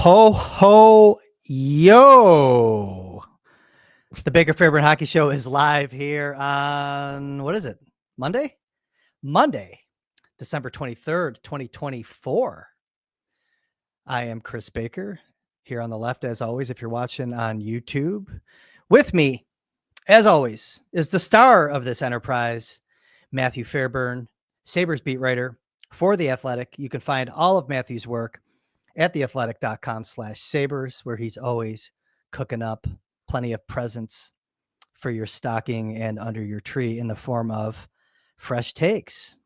Ho, ho, yo. The Baker Fairburn Hockey Show is live here on, what is it? Monday, December 23rd, 2024. I am Kris Baker here on the left, as always, if you're watching on YouTube. With me, as always, is the star of this enterprise, Matthew Fairburn, Sabres beat writer for The Athletic. You can find all of Matthew's work at theathletic.com/Sabres, where he's always cooking up plenty of presents for your stocking and under your tree in the form of fresh takes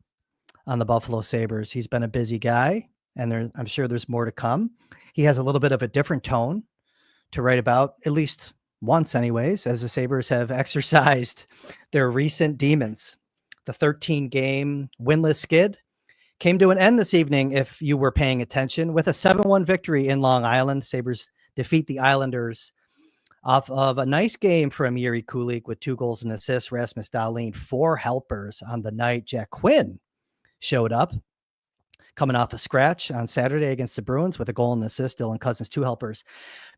on the Buffalo Sabres. He's been a busy guy, and I'm sure there's more to come. He has a little bit of a different tone to write about, at least once anyways, as the Sabres have exercised their recent demons. The 13-game winless skid came to an end this evening, if you were paying attention, with a 7-1 victory in Long Island. Sabres defeat the Islanders off of a nice game from Jiri Kulich with 2 goals and assists. Rasmus Dahlin, 4 helpers on the night. Jack Quinn showed up, coming off a scratch on Saturday against the Bruins with a goal and assist. Dylan Cousins, 2 helpers.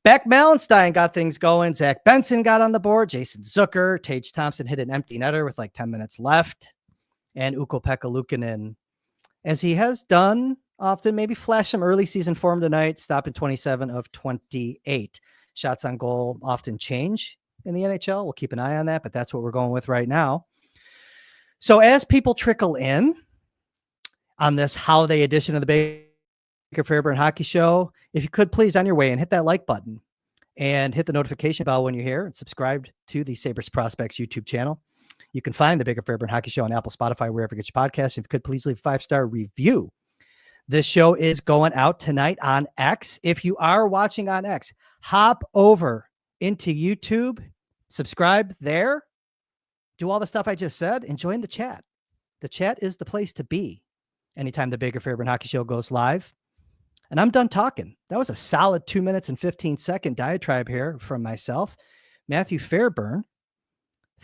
Beck Malenstein got things going. Zach Benson got on the board. Jason Zucker. Tage Thompson hit an empty netter with like 10 minutes left. And Ukko-Pekka Luukkonen, as he has done often, maybe flash some early season form tonight, stopping 27 of 28. Shots on goal often change in the NHL. We'll keep an eye on that, but that's what we're going with right now. So as people trickle in on this holiday edition of the Baker Fairburn Hockey Show, if you could please on your way and hit that like button and hit the notification bell when you're here and subscribe to the Sabres Prospects YouTube channel. You can find the Baker Fairburn Hockey Show on Apple, Spotify, wherever you get your podcasts. If you could please leave a 5-star review. This show is going out tonight on X. If you are watching on X, hop over into YouTube, subscribe there, do all the stuff I just said, and join the chat. The chat is the place to be anytime the Baker Fairburn Hockey Show goes live. And I'm done talking. That was a solid 2 minutes and 15-second diatribe here from myself. Matthew Fairburn,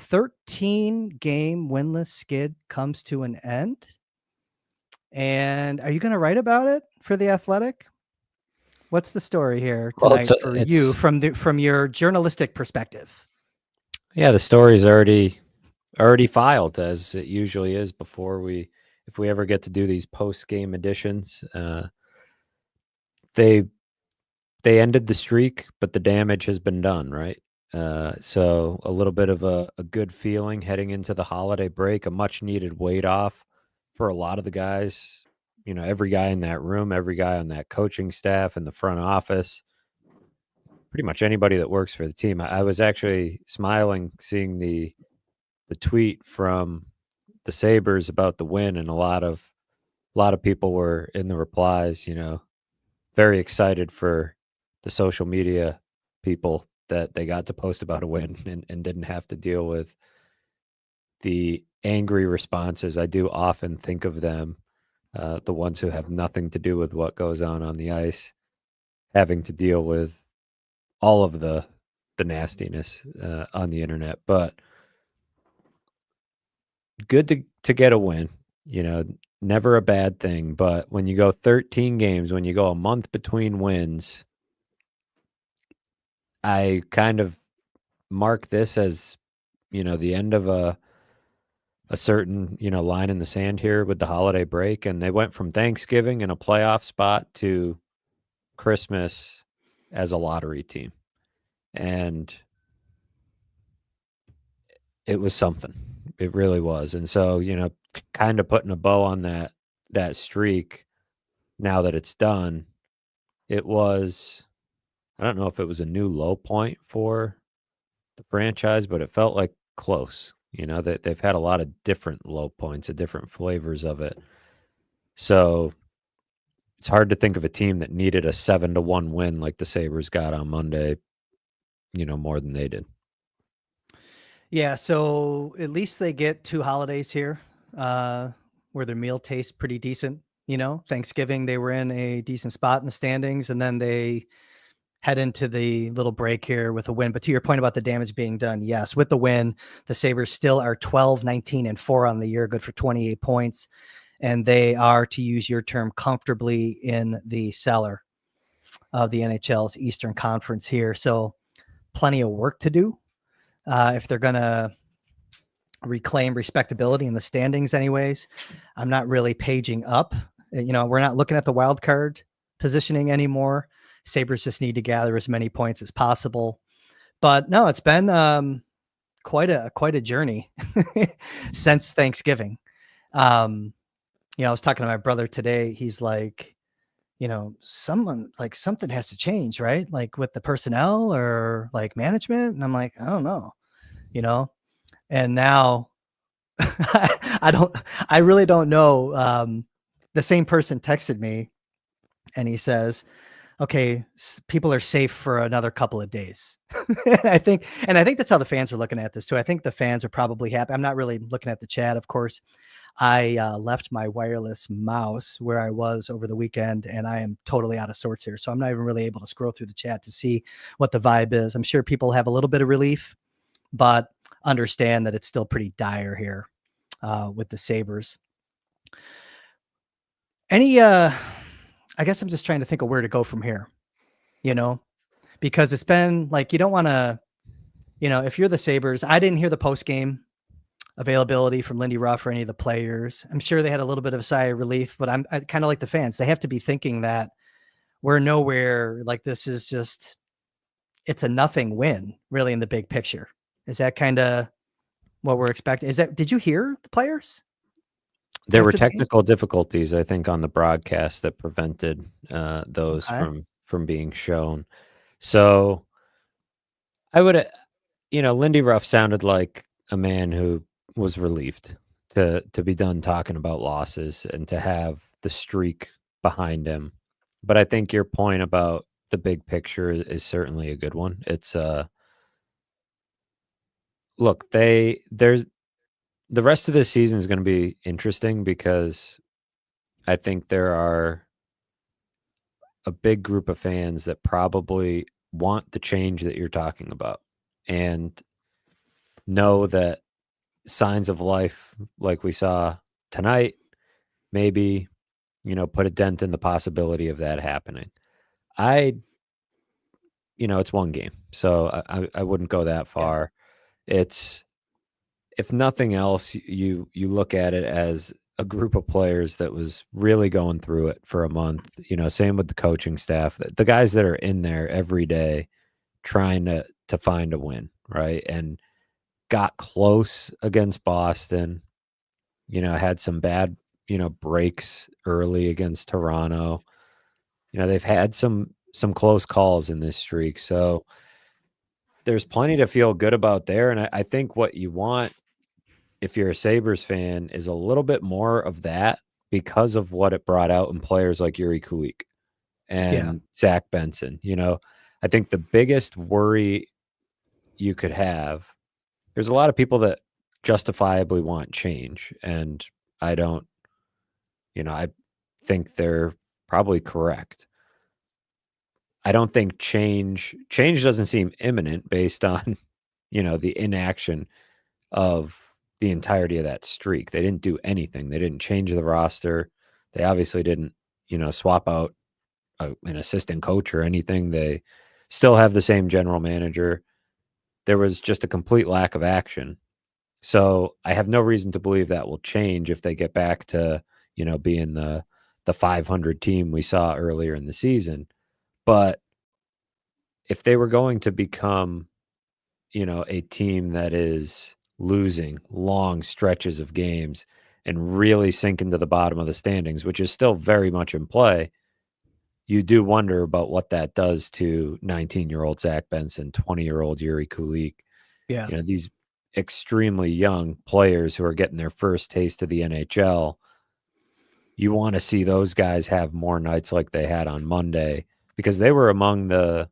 13-game winless skid comes to an end. And are you going to write about it for The Athletic? What's the story here tonight for you from your journalistic perspective? Yeah, the story's already filed, as it usually is if we ever get to do these post-game editions. They ended the streak, but the damage has been done, right? So a little bit of a good feeling heading into the holiday break, a much needed weight off for a lot of the guys, every guy in that room, every guy on that coaching staff in the front office, pretty much anybody that works for the team. I was actually smiling seeing the tweet from the Sabres about the win, and a lot of people were in the replies, very excited for the social media people that they got to post about a win and didn't have to deal with the angry responses. I do often think of them, the ones who have nothing to do with what goes on the ice, having to deal with all of the nastiness on the internet. But good to get a win, never a bad thing. But when you go 13 games, when you go a month between wins, I kind of mark this as, the end of a certain, line in the sand here with the holiday break. And they went from Thanksgiving in a playoff spot to Christmas as a lottery team. And it was something. It really was. And so, kind of putting a bow on that streak now that it's done, it was, I don't know if it was a new low point for the franchise, but it felt like close. That they've had a lot of different low points, different flavors of it. So it's hard to think of a team that needed a 7-1 win like the Sabres got on Monday, more than they did. Yeah, so at least they get 2 holidays here where their meal tastes pretty decent. Thanksgiving, they were in a decent spot in the standings, and then they head into the little break here with a win. But to your point about the damage being done, yes, with the win, the Sabres still are 12-19-4 on the year, good for 28 points. And they are, to use your term, comfortably in the cellar. of the NHL's Eastern Conference here. So plenty of work to do if they're going to reclaim respectability in the standings anyways. I'm not really paging up. We're not looking at the wild card positioning anymore. Sabres just need to gather as many points as possible. But no, it's been quite a journey since Thanksgiving. I was talking to my brother today. He's like, something has to change, right? Like with the personnel or like management. And I'm like, I don't know, and now I really don't know. The same person texted me and he says, okay, people are safe for another couple of days. I think that's how the fans are looking at this too. I think the fans are probably happy. I'm not really looking at the chat, of course. I left my wireless mouse where I was over the weekend, and I am totally out of sorts here. So I'm not even really able to scroll through the chat to see what the vibe is. I'm sure people have a little bit of relief, but understand that it's still pretty dire here with the Sabres. I guess I'm just trying to think of where to go from here, because it's been like, you don't want to, if you're the Sabres, I didn't hear the post game availability from Lindy Ruff or any of the players. I'm sure they had a little bit of a sigh of relief, but I kind of like the fans. They have to be thinking that we're nowhere, like this is just, it's a nothing win really in the big picture. Is that kind of what we're expecting? Did you hear the players? There were technical difficulties, I think, on the broadcast that prevented those from being shown. So I would, Lindy Ruff sounded like a man who was relieved to be done talking about losses and to have the streak behind him. But I think your point about the big picture is certainly a good one. It's look, there's the rest of this season is going to be interesting because I think there are a big group of fans that probably want the change that you're talking about and know that signs of life like we saw tonight maybe, put a dent in the possibility of that happening. It's one game, so I wouldn't go that far. Yeah. It's, if nothing else, you look at it as a group of players that was really going through it for a month. Same with the coaching staff, the guys that are in there every day trying to find a win, right? And got close against Boston. Had some bad, breaks early against Toronto. They've had some close calls in this streak. So there's plenty to feel good about there. And I think what you want, if you're a Sabres fan, is a little bit more of that because of what it brought out in players like Yuri Kulik and Zach Benson. I think the biggest worry you could have, there's a lot of people that justifiably want change, and I don't, I think they're probably correct. I don't think change doesn't seem imminent based on, the inaction of the entirety of that streak. They didn't do anything. They didn't change the roster. They obviously didn't, swap out an assistant coach or anything. They still have the same general manager. There was just a complete lack of action. So I have no reason to believe that will change if they get back to, being the 500 team we saw earlier in the season. But if they were going to become, a team that is losing long stretches of games and really sink into the bottom of the standings, which is still very much in play, you do wonder about what that does to 19-year-old Zach Benson, 20-year-old Yuri Kulik. Yeah. These extremely young players who are getting their first taste of the NHL. You want to see those guys have more nights like they had on Monday, because they were among the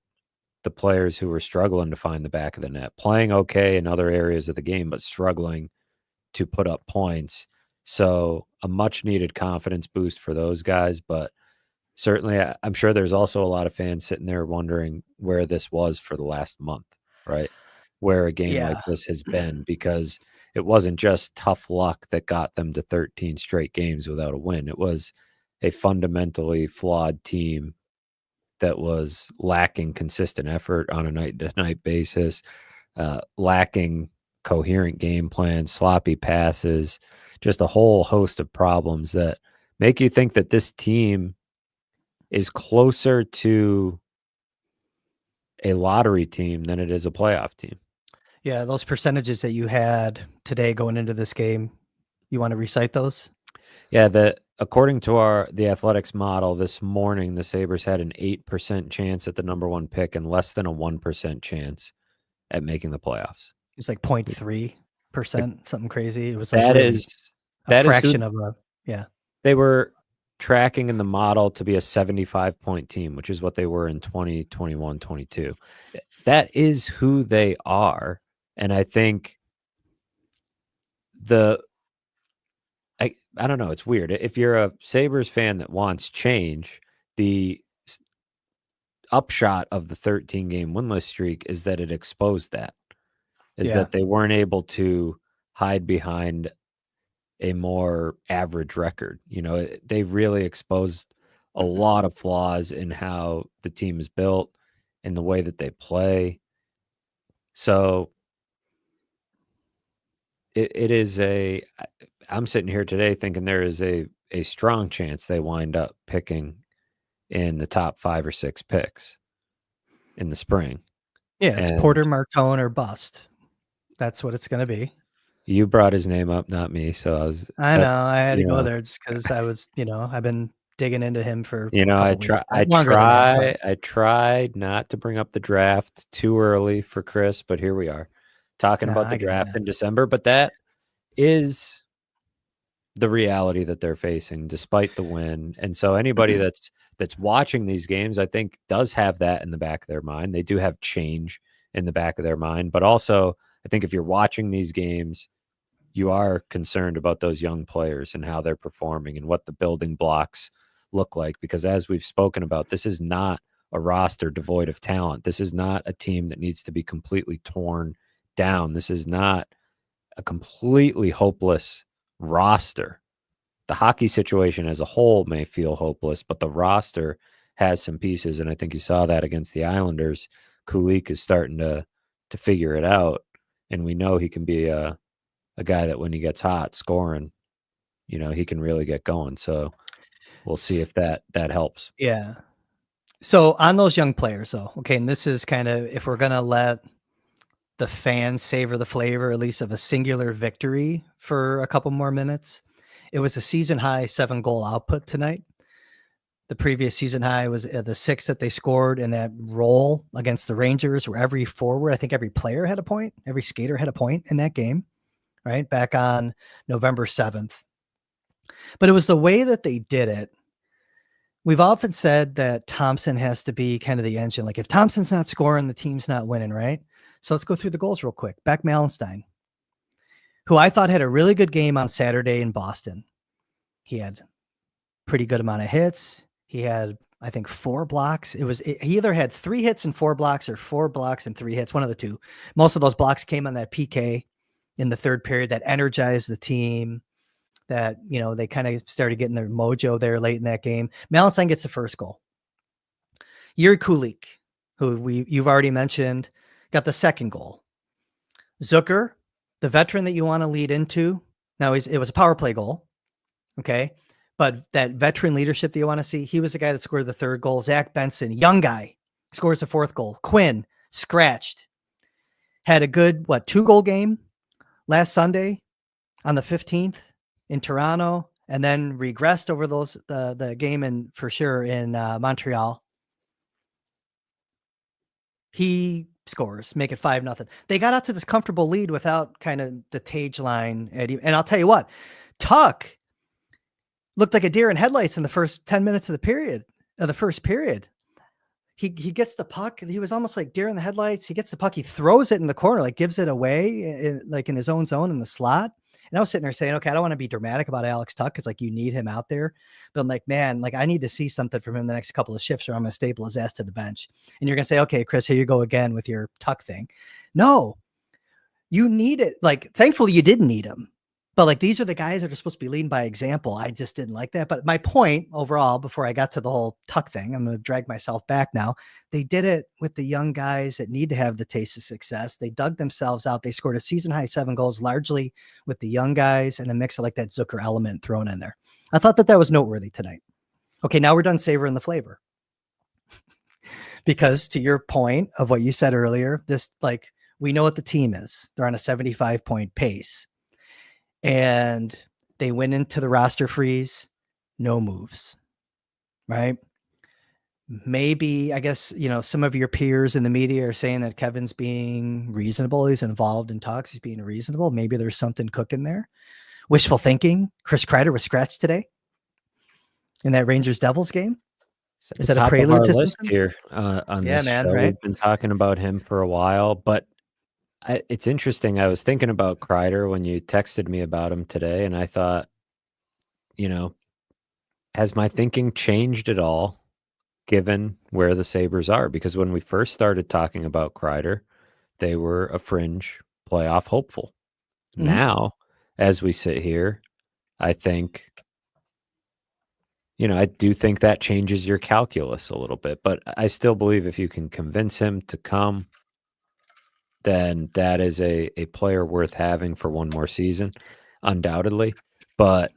players who were struggling to find the back of the net, playing okay in other areas of the game, but struggling to put up points. So a much needed confidence boost for those guys. But certainly I'm sure there's also a lot of fans sitting there wondering where this was for the last month, right? Where a game like this has been, because it wasn't just tough luck that got them to 13 straight games without a win. It was a fundamentally flawed team that was lacking consistent effort on a night-to-night basis, lacking coherent game plan, sloppy passes, just a whole host of problems that make you think that this team is closer to a lottery team than it is a playoff team. Yeah, those percentages that you had today going into this game, you want to recite those? Yeah, according to the Athletics model this morning, the Sabres had an 8% chance at the number 1 pick and less than a 1% chance at making the playoffs. It's like 0.3%, something crazy. It was like That really is a who fraction of a, yeah. they were tracking in the model to be a 75-point team, which is what they were in 2021-22. That is who they are, and I think I don't know, it's weird. If you're a Sabres fan that wants change, the upshot of the 13-game winless streak is that it exposed that. That they weren't able to hide behind a more average record. They really exposed a lot of flaws in how the team is built and the way that they play. So it is I'm sitting here today thinking there is a strong chance they wind up picking in the top 5 or 6 picks in the spring. Yeah, it's Porter, Martone, or bust. That's what it's going to be. You brought his name up, not me. So I know I had to go there just because I was, I've been digging into him for I tried not to bring up the draft too early for Kris, but here we are talking about the draft in December. But that is the reality that they're facing despite the win. And so anybody that's watching these games, I think, does have that in the back of their mind. They do have change in the back of their mind, but also I think if you're watching these games, you are concerned about those young players and how they're performing and what the building blocks look like. Because as we've spoken about, this is not a roster devoid of talent. This is not a team that needs to be completely torn down. This is not a completely hopeless roster. The hockey situation as a whole may feel hopeless, but the roster has some pieces, and I think you saw that against the Islanders. Kulich is starting to figure it out, and we know he can be a guy that when he gets hot scoring, he can really get going. So we'll see if that helps. Yeah. So on those young players, though, okay, and this is kind of, if we're going to let the fans savor the flavor, at least of a singular victory for a couple more minutes, it was a season high 7-goal output tonight. The previous season high was the 6 that they scored in that role against the Rangers, where every forward, I think every player had a point, every skater had a point in that game, right? Back on November 7th. But it was the way that they did it. We've often said that Thompson has to be kind of the engine. Like if Thompson's not scoring, the team's not winning, right? So let's go through the goals real quick. Beck Malenstein, who I thought had a really good game on Saturday in Boston. He had pretty good amount of hits. He had, I think, 4 blocks. He either had 3 hits and 4 blocks or 4 blocks and 3 hits, one of the two. Most of those blocks came on that PK in the third period that energized the team, that, they kind of started getting their mojo there late in that game. Malenstein gets the first goal. Yuri Kulich, who you've already mentioned, got the second goal. Zucker, the veteran that you want to lead into. Now, it was a power play goal. Okay. But that veteran leadership that you want to see, he was the guy that scored the third goal. Zach Benson, young guy, scores the 4th goal. Quinn, scratched. Had a good, 2-goal game last Sunday on the 15th in Toronto, and then regressed over the game in Montreal. He scores, make it 5-0. They got out to this comfortable lead without kind of the Tage line. And I'll tell you what, Tuck looked like a deer in headlights in the first 10 minutes of the first period. He gets the puck. He was almost like deer in the headlights. He gets the puck. He throws it in the corner, like gives it away, like in his own zone in the slot. And I was sitting there saying, okay, I don't want to be dramatic about Alex Tuck because like you need him out there. But I'm like, man, like I need to see something from him the next couple of shifts or I'm going to staple his ass to the bench. And you're going to say, okay, Kris, here you go again with your Tuck thing. No, you need it. Like, thankfully you didn't need him. But like these are the guys that are supposed to be leading by example. I just didn't like that. But my point overall, before I got to the whole Tuck thing, I'm going to drag myself back now. They did it with the young guys that need to have the taste of success. They dug themselves out. They scored a season high 7 goals, largely with the young guys and a mix of like that Zucker element thrown in there. I thought that was noteworthy tonight. Okay, now we're done savoring the flavor. Because to your point of what you said earlier, this like we know what the team is. They're on a 75-point pace. And they went into the roster freeze, no moves, right? Maybe, I guess, some of your peers in the media are saying that Kevin's being reasonable. He's involved in talks. He's being reasonable. Maybe there's something cooking there. Wishful thinking. Kris Kreider was scratched today in that Rangers Devils game. Is that a prelude to list something here on this show? right? We've been talking about him for a while, but it's interesting. I was thinking about Kreider when you texted me about him today, and I thought, has my thinking changed at all given where the Sabres are? Because when we first started talking about Kreider, they were a fringe playoff hopeful. Mm-hmm. Now, as we sit here, I think, I do think that changes your calculus a little bit, but I still believe if you can convince him to come, then that is a player worth having for one more season, undoubtedly. But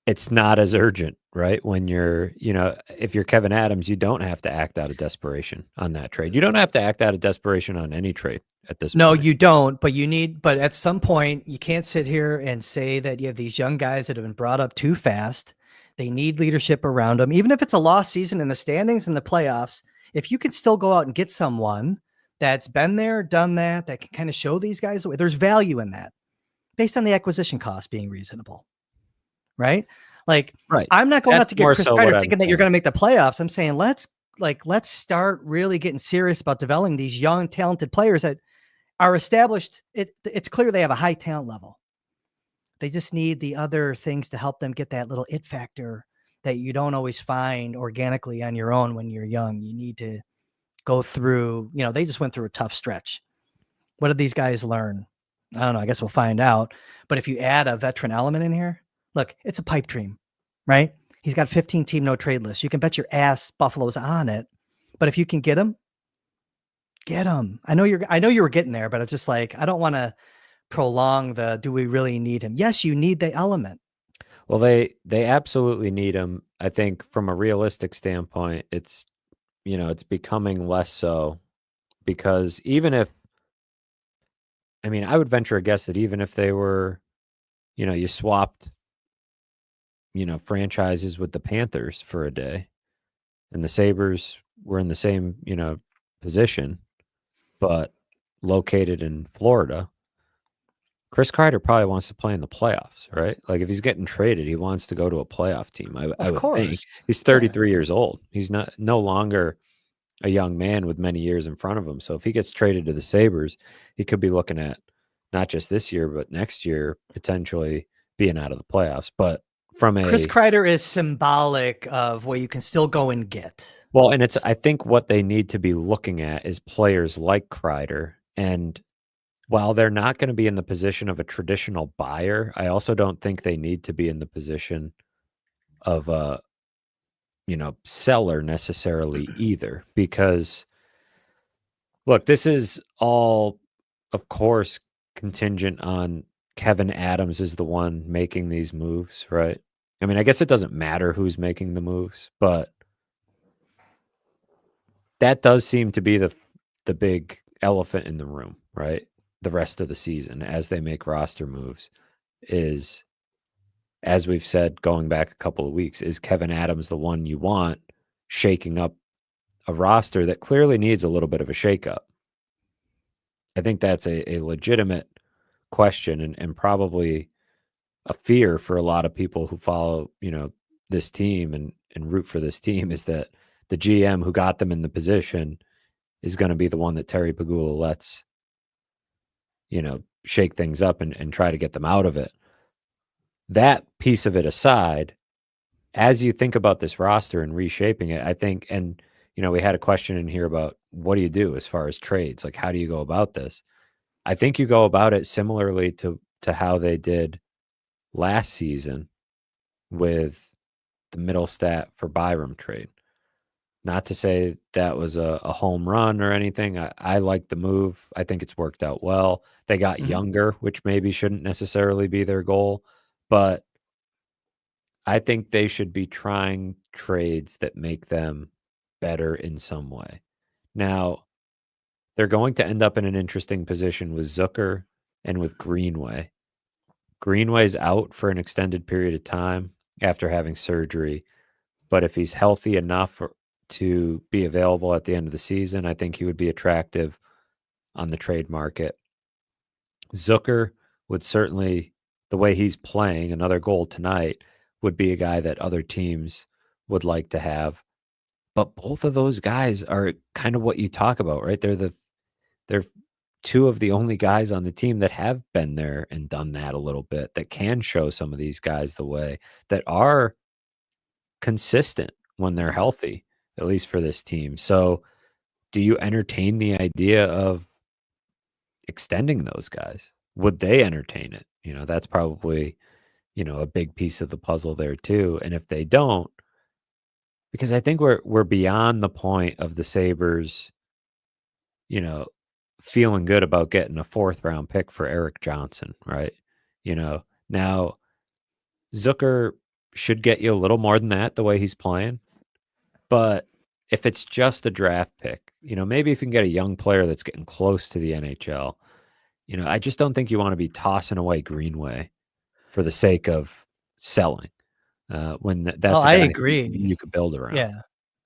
it's not as urgent, right? When you're, if you're Kevin Adams, you don't have to act out of desperation on that trade. You don't have to act out of desperation on any trade at this point. No, you don't, but at some point you can't sit here and say that you have these young guys that have been brought up too fast. They need leadership around them. Even if it's a lost season in the standings and the playoffs, if you can still go out and get someone that's been there, done that can kind of show these guys the way, there's value in that based on the acquisition cost being reasonable. Right? Like, right. I'm not going out to get Kris Kreider thinking that you're going to make the playoffs. I'm saying let's start really getting serious about developing these young, talented players that are established. It's clear they have a high talent level. They just need the other things to help them get that little it factor that you don't always find organically on your own when you're young. You need to go through, they just went through a tough stretch. What did these guys learn? I don't know. I guess we'll find out. But if you add a veteran element in here, look, it's a pipe dream, right? He's got 15-team no trade list. You can bet your ass Buffalo's on it. But if you can get him, get him. I know you were getting there, but it's just like, I don't want to prolong do we really need him? Yes, you need the element. Well, they absolutely need him. I think from a realistic standpoint, it's becoming less so, because I would venture a guess that even if they were, you swapped, franchises with the Panthers for a day and the Sabres were in the same, position, but located in Florida, Kris Kreider probably wants to play in the playoffs, right? Like if he's getting traded, he wants to go to a playoff team. I would think. He's 33 years old. He's no longer a young man with many years in front of him. So if he gets traded to the Sabres, he could be looking at not just this year, but next year potentially being out of the playoffs. But Kris Kreider is symbolic of what you can still go and get. Well, and I think what they need to be looking at is players like Kreider. And while they're not going to be in the position of a traditional buyer, I also don't think they need to be in the position of a, seller necessarily either. Because, look, this is all, of course, contingent on Kevin Adams is the one making these moves, right? I guess it doesn't matter who's making the moves, but that does seem to be the big elephant in the room, right? The rest of the season as they make roster moves is, as we've said, going back a couple of weeks, is Kevin Adams the one you want shaking up a roster that clearly needs a little bit of a shakeup? I think that's a legitimate question and probably a fear for a lot of people who follow, this team and root for this team, is that the GM who got them in the position is going to be the one that Terry Pegula lets, shake things up and try to get them out of it. That piece of it aside, as you think about this roster and reshaping it, I think, and, we had a question in here about what do you do as far as trades? Like, how do you go about this? I think you go about it similarly to to how they did last season with the middle stat for Byram trade. Not to say that was a home run or anything. I like the move. I think it's worked out well. They got younger, which maybe shouldn't necessarily be their goal, but I think they should be trying trades that make them better in some way. Now, they're going to end up in an interesting position with Zucker and with Greenway. Greenway's out for an extended period of time after having surgery, but if he's healthy enough to be available at the end of the season, I think he would be attractive on the trade market. Zucker would certainly, the way he's playing, another goal tonight, would be a guy that other teams would like to have. But both of those guys are kind of what you talk about, right? They're two of the only guys on the team that have been there and done that a little bit, that can show some of these guys the way, that are consistent when they're healthy, at least for this team. So do you entertain the idea of extending those guys? Would they entertain it? That's probably, a big piece of the puzzle there too. And if they don't, because I think we're beyond the point of the Sabres, feeling good about getting a 4th round pick for Eric Johnson, right? Now Zucker should get you a little more than that the way he's playing. But if it's just a draft pick, maybe if you can get a young player that's getting close to the NHL, I just don't think you want to be tossing away Greenway for the sake of selling when that's a I guy agree. you could build around. Yeah.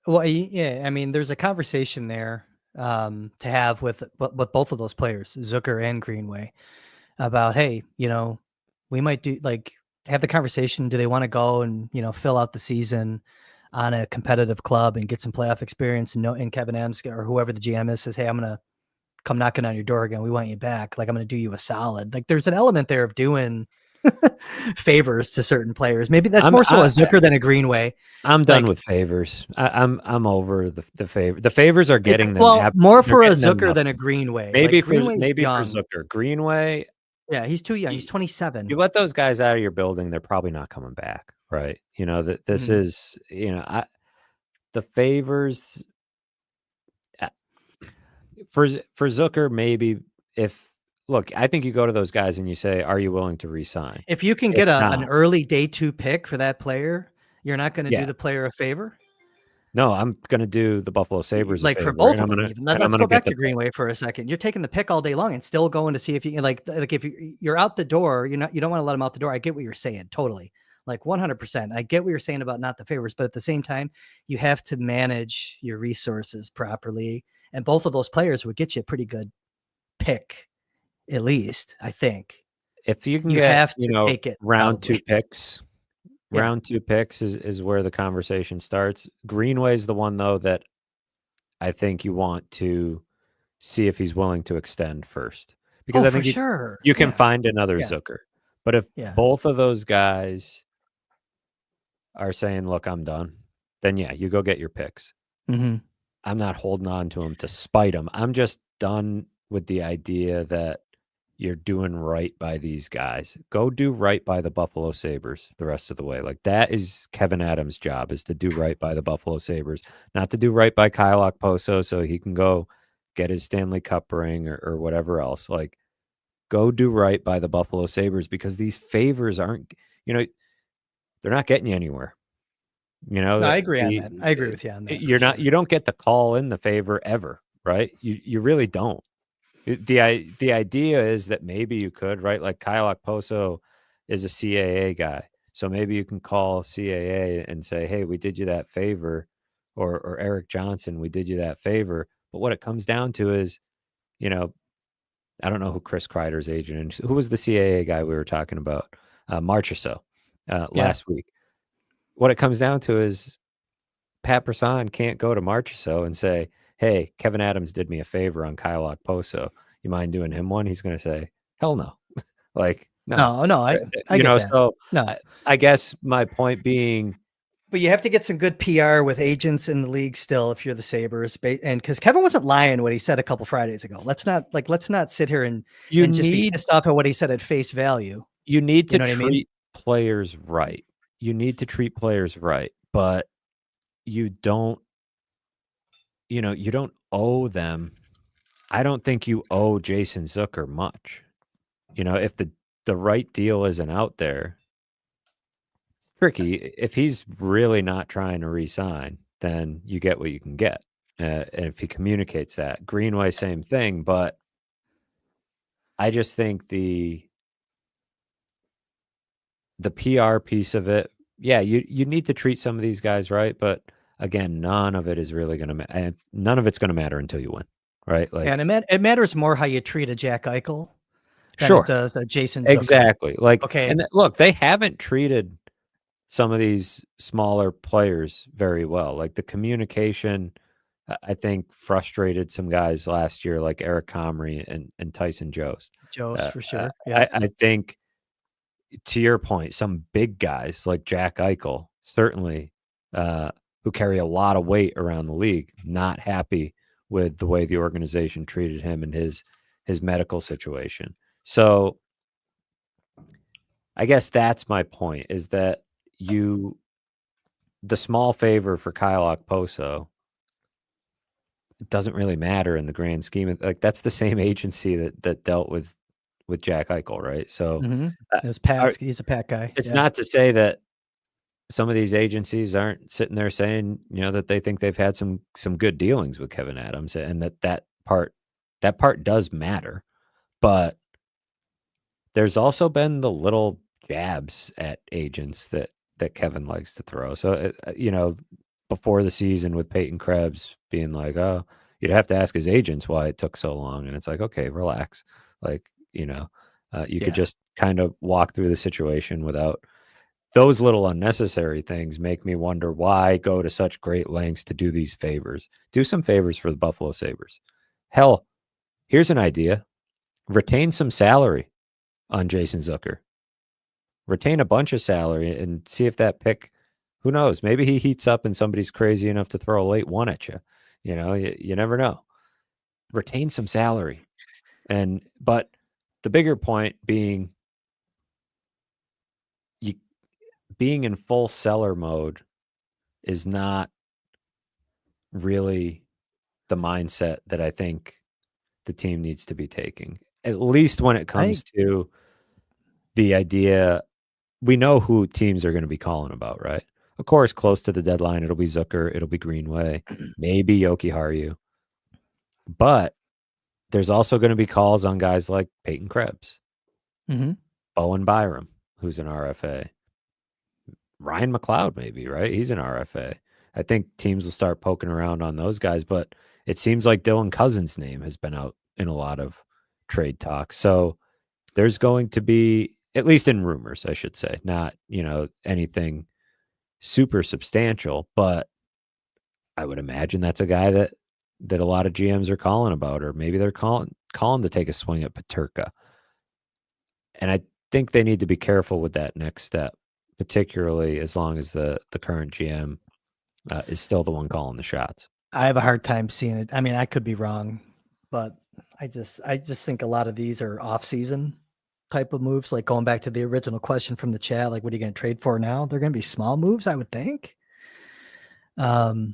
Well, yeah. I mean, there's a conversation there to have with both of those players, Zucker and Greenway, about, hey, we might have the conversation. Do they want to go and fill out the season on a competitive club and get some playoff experience? And Kevin Adams or whoever the GM is says, hey, I'm gonna come knocking on your door again. We want you back. Like, I'm gonna do you a solid. Like, there's an element there of doing favors to certain players. Maybe that's more so a Zucker than a Greenway. I'm done with favors. I'm over the favor. The favors are getting them. Well, more for a Zucker than a Greenway. Maybe for for Zucker. Greenway. Yeah, he's too young. He's 27. You let those guys out of your building, they're probably not coming back, right? That this is, the favors for Zucker. Maybe look, I think you go to those guys and you say, are you willing to re-sign? If you can get an early day 2 pick for that player, you're not going to do the player a favor? No, I'm going to do the Buffalo Sabres like a favor, for both of them. Let's go back to Greenway for a second. You're taking the pick all day long and still going to see if you can, like if you're out the door, you don't want to let them out the door. I get what you're saying. Totally. Like 100%. I get what you're saying about not the favors, but at the same time, you have to manage your resources properly. And both of those players would get you a pretty good pick, at least, I think. If you can get, take it round probably. 2 picks. Round 2 picks is where the conversation starts. Greenway's the one, though, that I think you want to see if he's willing to extend first. Because I think you can find another Zucker. But if both of those guys are saying, look, I'm done, then you go get your picks. Mm-hmm. I'm not holding on to him to spite him. I'm just done with the idea that you're doing right by these guys. Go do right by the Buffalo Sabres the rest of the way. Like, that is Kevin Adams' job, is to do right by the Buffalo Sabres, not to do right by Kyle Okposo so he can go get his Stanley Cup ring or whatever else. Like, go do right by the Buffalo Sabres, because these favors aren't, they're not getting you anywhere. No, I agree on that. I agree with you on that. You don't get the call in the favor ever, right? You really don't. The idea is that maybe you could, right? Like, Kyle Okposo is a CAA guy. So maybe you can call CAA and say, hey, we did you that favor, or Eric Johnson, we did you that favor. But what it comes down to is, I don't know who Chris Kreider's agent is. Who was the CAA guy we were talking about? March or so last week. What it comes down to is Pat Brisson can't go to March or so and say, hey, Kevin Adams did me a favor on Kyle Okposo. You mind doing him one? He's going to say, hell no. Like, no. I get that. So no. I guess my point being, But you have to get some good PR with agents in the league still if you're the Sabres. And because Kevin wasn't lying what he said a couple Fridays ago. Let's not sit here and You just be need pissed off at what he said at face value. you need You to know what I mean? treat players right. You need to treat players right, but you don't you don't owe them. I don't think you owe Jason Zucker much. If the right deal isn't out there, it's tricky. If he's really not trying to re-sign, then you get what you can get. And if he communicates that, Greenway, same thing. But I just think the PR piece of it, yeah, you need to treat some of these guys right, but again, none of it is really going to and none of it's going to matter until you win, right? Like, And it matters more how you treat a Jack Eichel than it sure, does a Jason Zucker. exactly. Like, Okay. and look, they haven't treated some of these smaller players very well. Like the communication, I think frustrated some guys last year, like Eric Comrie and Tyson Jost. Joe's Uh, for sure. Yeah. I think, to your point, some big guys like Jack Eichel, certainly, who carry a lot of weight around the league, not happy with the way the organization treated him and his medical situation. So I guess that's my point, is that the small favor for Kyle Okposo, it doesn't really matter in the grand scheme of, like, that's the same agency that dealt with Jack Eichel, right? So There's Pat. He's a Pat guy. it's Yeah. not to say that some of these agencies aren't sitting there saying, that they think they've had some good dealings with Kevin Adams, and that part does matter. But there's also been the little jabs at agents that Kevin likes to throw. So, before the season with Peyton Krebs being like, "Oh, you'd have to ask his agents why it took so long," and it's like, okay, relax. Like, you could just kind of walk through the situation without those little unnecessary things. Make me wonder why go to such great lengths to do these favors. Do some favors for the Buffalo Sabres. Hell, here's an idea. Retain some salary on Jason Zucker. Retain a bunch of salary and see if that pick, who knows, maybe he heats up and somebody's crazy enough to throw a late one at you. You never know. Retain some salary. But the bigger point being, being in full seller mode is not really the mindset that I think the team needs to be taking, at least when it comes to the idea. We know who teams are going to be calling about, right? Of course, close to the deadline, it'll be Zucker, it'll be Greenway, maybe Yoki Haru. But there's also going to be calls on guys like Peyton Krebs, Owen Byram, who's an RFA, Ryan McLeod, maybe, right? He's an RFA. I think teams will start poking around on those guys, but it seems like Dylan Cousins' name has been out in a lot of trade talk. So there's going to be, at least in rumors, I should say, not, anything super substantial, but I would imagine that's a guy that a lot of GMs are calling about, or maybe they're calling to take a swing at Peterka. And I think they need to be careful with that next step, particularly as long as the current GM is still the one calling the shots. I have a hard time seeing it. I mean, I could be wrong, but I just think a lot of these are off-season type of moves. Like going back to the original question from the chat, like, what are you going to trade for now? They're going to be small moves, I would think. You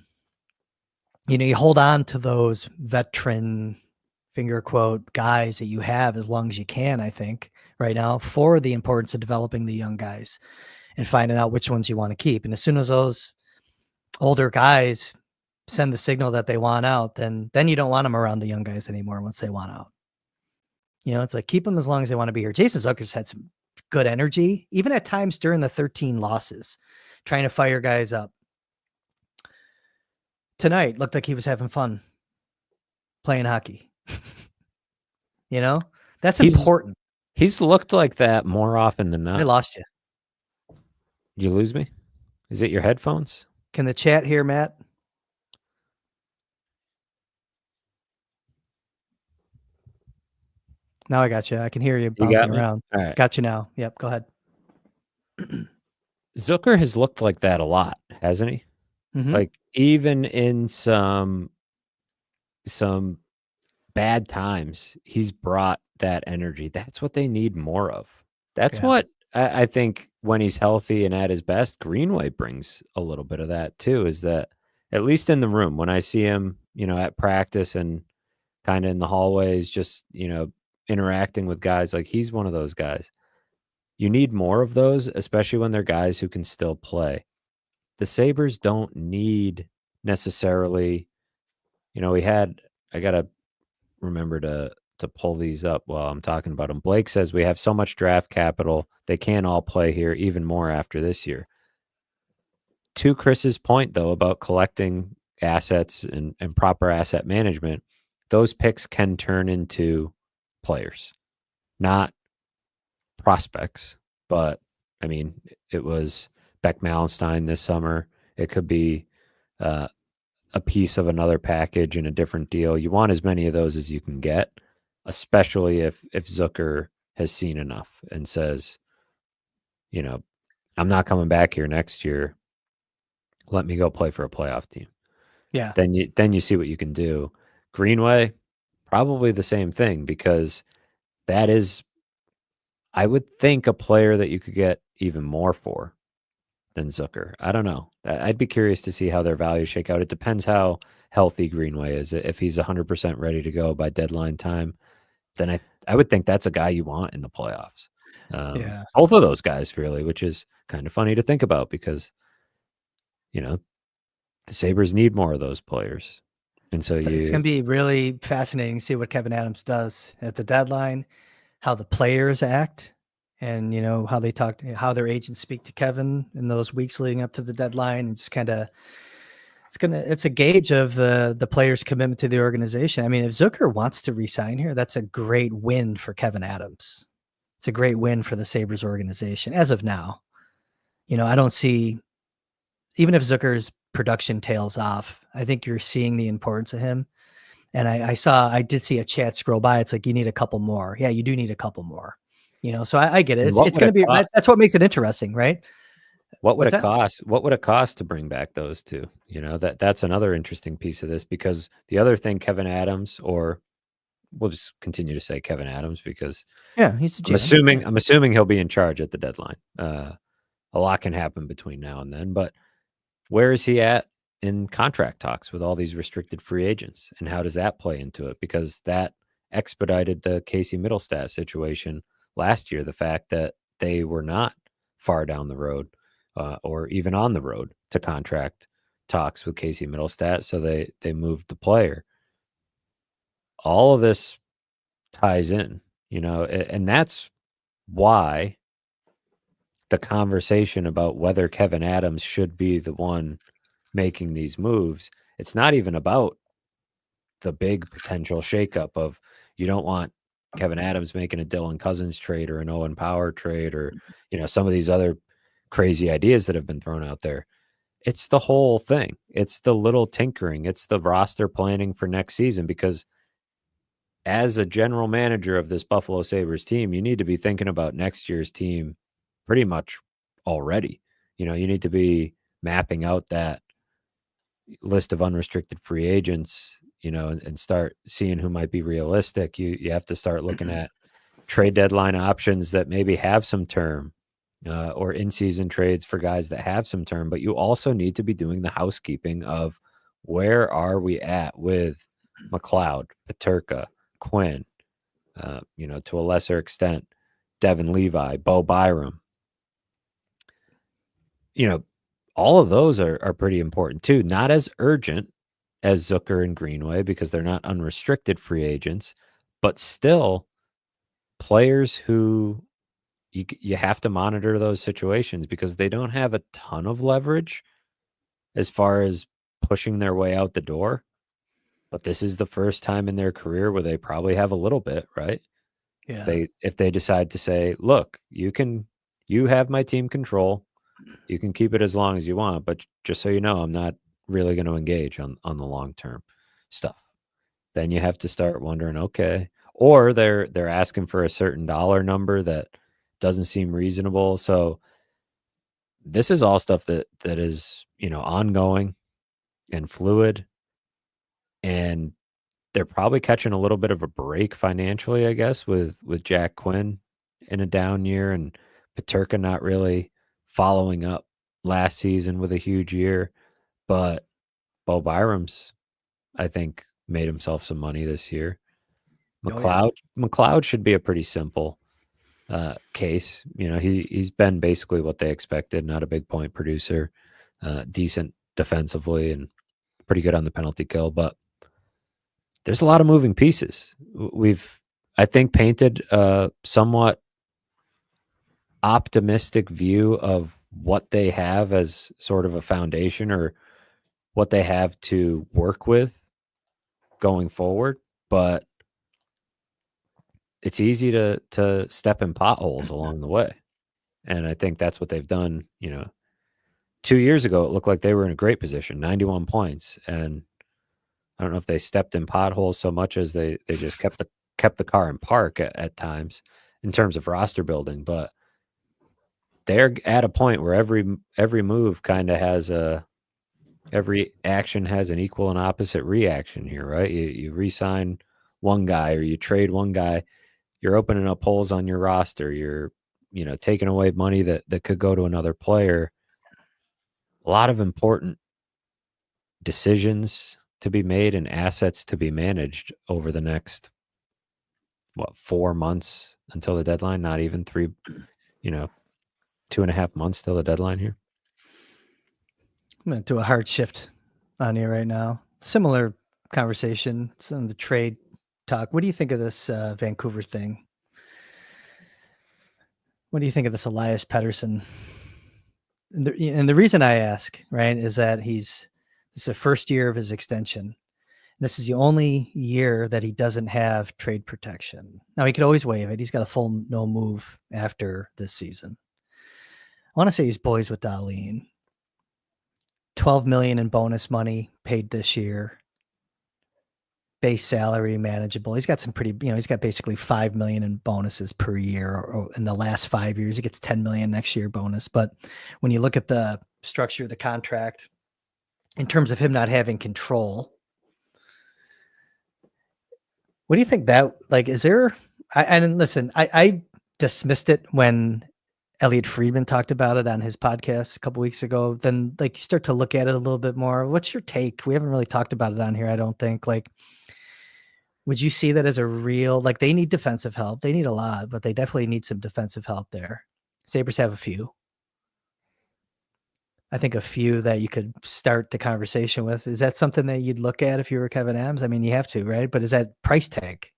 hold on to those veteran, finger quote, guys that you have as long as you can, I think, right now, for the importance of developing the young guys and finding out which ones you want to keep. And as soon as those older guys send the signal that they want out, then you don't want them around the young guys anymore once they want out. It's like, keep them as long as they want to be here. Jason Zucker's had some good energy, even at times during the 13 losses, trying to fire guys up. Tonight looked like he was having fun playing hockey. That's important. He's looked like that more often than not. I lost you. Did you lose me? Is it your headphones? Can the chat hear Matt? Now I got you. I can hear you bouncing around. All right. Got you now. Yep. Go ahead. Zucker has looked like that a lot, hasn't he? Hmm. Like even in some bad times, he's brought that energy. That's what they need more of. That's Yeah. what I think when he's healthy and at his best, Greenway brings a little bit of that too, is that at least in the room, when I see him, at practice and kind of in the hallways, just, interacting with guys, like he's one of those guys. You need more of those, especially when they're guys who can still play. The Sabres don't need necessarily, I got to remember to pull these up while I'm talking about them. Blake says we have so much draft capital, they can't all play here, even more after this year. To Chris's point, though, about collecting assets and proper asset management, those picks can turn into players, not prospects. But I mean, it was Beck Malenstein this summer. It could be uh, a piece of another package in a different deal. You want as many of those as you can get, especially if Zucker has seen enough and says, you know, I'm not coming back here next year. Let me go play for a playoff team. Yeah. Then you see what you can do. Greenway, probably the same thing, because that is, I would think, a player that you could get even more for than Zucker. I don't know. I'd be curious to see how their values shake out. It depends how healthy Greenway is. If he's 100% ready to go by deadline time, then I would think that's a guy you want in the playoffs. Yeah. Both of those guys, really, which is kind of funny to think about because, you know, the Sabres need more of those players. And so It's going to be really fascinating to see what Kevin Adams does at the deadline, how the players act, and how they talk, how their agents speak to Kevin in those weeks leading up to the deadline, and just kind of it's a gauge of the players' commitment to the organization. I mean, if Zucker wants to resign here, that's a great win for Kevin Adams. It's a great win for the Sabres organization as of now. I don't see, even if Zucker's production tails off, I think you're seeing the importance of him. And I did see a chat scroll by. It's like, you need a couple more. Yeah, you do need a couple more. So I get it. and what It's would going it to be, cost? that's what makes it interesting, right? What would What's it that? cost? What would it cost to bring back those two? That's another interesting piece of this, because the other thing Kevin Adams, or we'll just continue to say Kevin Adams, because Yeah, he's the I'm GM. assuming Yeah. I'm assuming he'll be in charge at the deadline. A lot can happen between now and then, but where is he at in contract talks with all these restricted free agents, and how does that play into it? Because that expedited the Casey Middlestat situation last year. The fact that they were not far down the road, or even on the road to contract talks with Casey Middlestat, so they moved the player. All of this ties in, and that's why the conversation about whether Kevin Adams should be the one making these moves, it's not even about the big potential shakeup of, you don't want Kevin Adams making a Dylan Cousins trade or an Owen Power trade, or some of these other crazy ideas that have been thrown out there. It's the whole thing. It's the little tinkering. It's the roster planning for next season, because as a general manager of this Buffalo Sabres team, you need to be thinking about next year's team pretty much already. You need to be mapping out that list of unrestricted free agents, and start seeing who might be realistic. You have to start looking at trade deadline options that maybe have some term, or in-season trades for guys that have some term. But you also need to be doing the housekeeping of, where are we at with McLeod, Peterka, Quinn, to a lesser extent, Devin Levi, Bo Byram. All of those are pretty important too. Not as urgent as Zucker and Greenway, because they're not unrestricted free agents, but still players who you have to monitor those situations, because they don't have a ton of leverage as far as pushing their way out the door. But this is the first time in their career where they probably have a little bit, right? Yeah. If they decide to say, look, you have my team control. You can keep it as long as you want, but just so you know, I'm not really going to engage on the long term stuff. Then you have to start wondering, okay, or they're asking for a certain dollar number that doesn't seem reasonable. So this is all stuff that is, ongoing and fluid, and they're probably catching a little bit of a break financially, I guess, with Jack Quinn in a down year and Peterka not really following up last season with a huge year. But Bo Byram's, I think, made himself some money this year. Oh, yeah. McLeod should be a pretty simple case. He's been basically what they expected. Not a big point producer, decent defensively, and pretty good on the penalty kill. But there's a lot of moving pieces. We've, I think, painted a somewhat optimistic view of what they have as sort of a foundation or what they have to work with going forward. But it's easy to step in potholes along the way. And I think that's what they've done. 2 years ago, it looked like they were in a great position, 91 points. And I don't know if they stepped in potholes so much as they just kept the car in park at times in terms of roster building. But they're at a point where every move kind of has every action has an equal and opposite reaction here, right? You re-sign one guy or you trade one guy, you're opening up holes on your roster. You're, taking away money that could go to another player. A lot of important decisions to be made and assets to be managed over the next 4 months until the deadline, not even 3, 2.5 months till the deadline here. I'm going to do a hard shift on you right now. Similar conversation, some of the trade talk. What do you think of this Vancouver thing? What do you think of this Elias Pettersson? And the reason I ask, right, is that this is the first year of his extension. This is the only year that he doesn't have trade protection. Now, he could always waive it. He's got a full no move after this season. I want to say he's boys with Darlene. $12 million in bonus money paid this year. Base salary manageable. He's got some pretty, he's got basically $5 million in bonuses per year, or in the last 5 years, he gets $10 million next year bonus. But when you look at the structure of the contract, in terms of him not having control, what do you think that, like, is there, and listen, I dismissed it when Elliot Friedman talked about it on his podcast a couple weeks ago. Then, like, you start to look at it a little bit more. What's your take? We haven't really talked about it on here, I don't think. Like, would you see that as a real, like, they need defensive help? They need a lot, but they definitely need some defensive help there. Sabres have a few. I think a few that you could start the conversation with. Is that something that you'd look at if you were Kevin Adams? I mean, you have to, right? But is that price tag?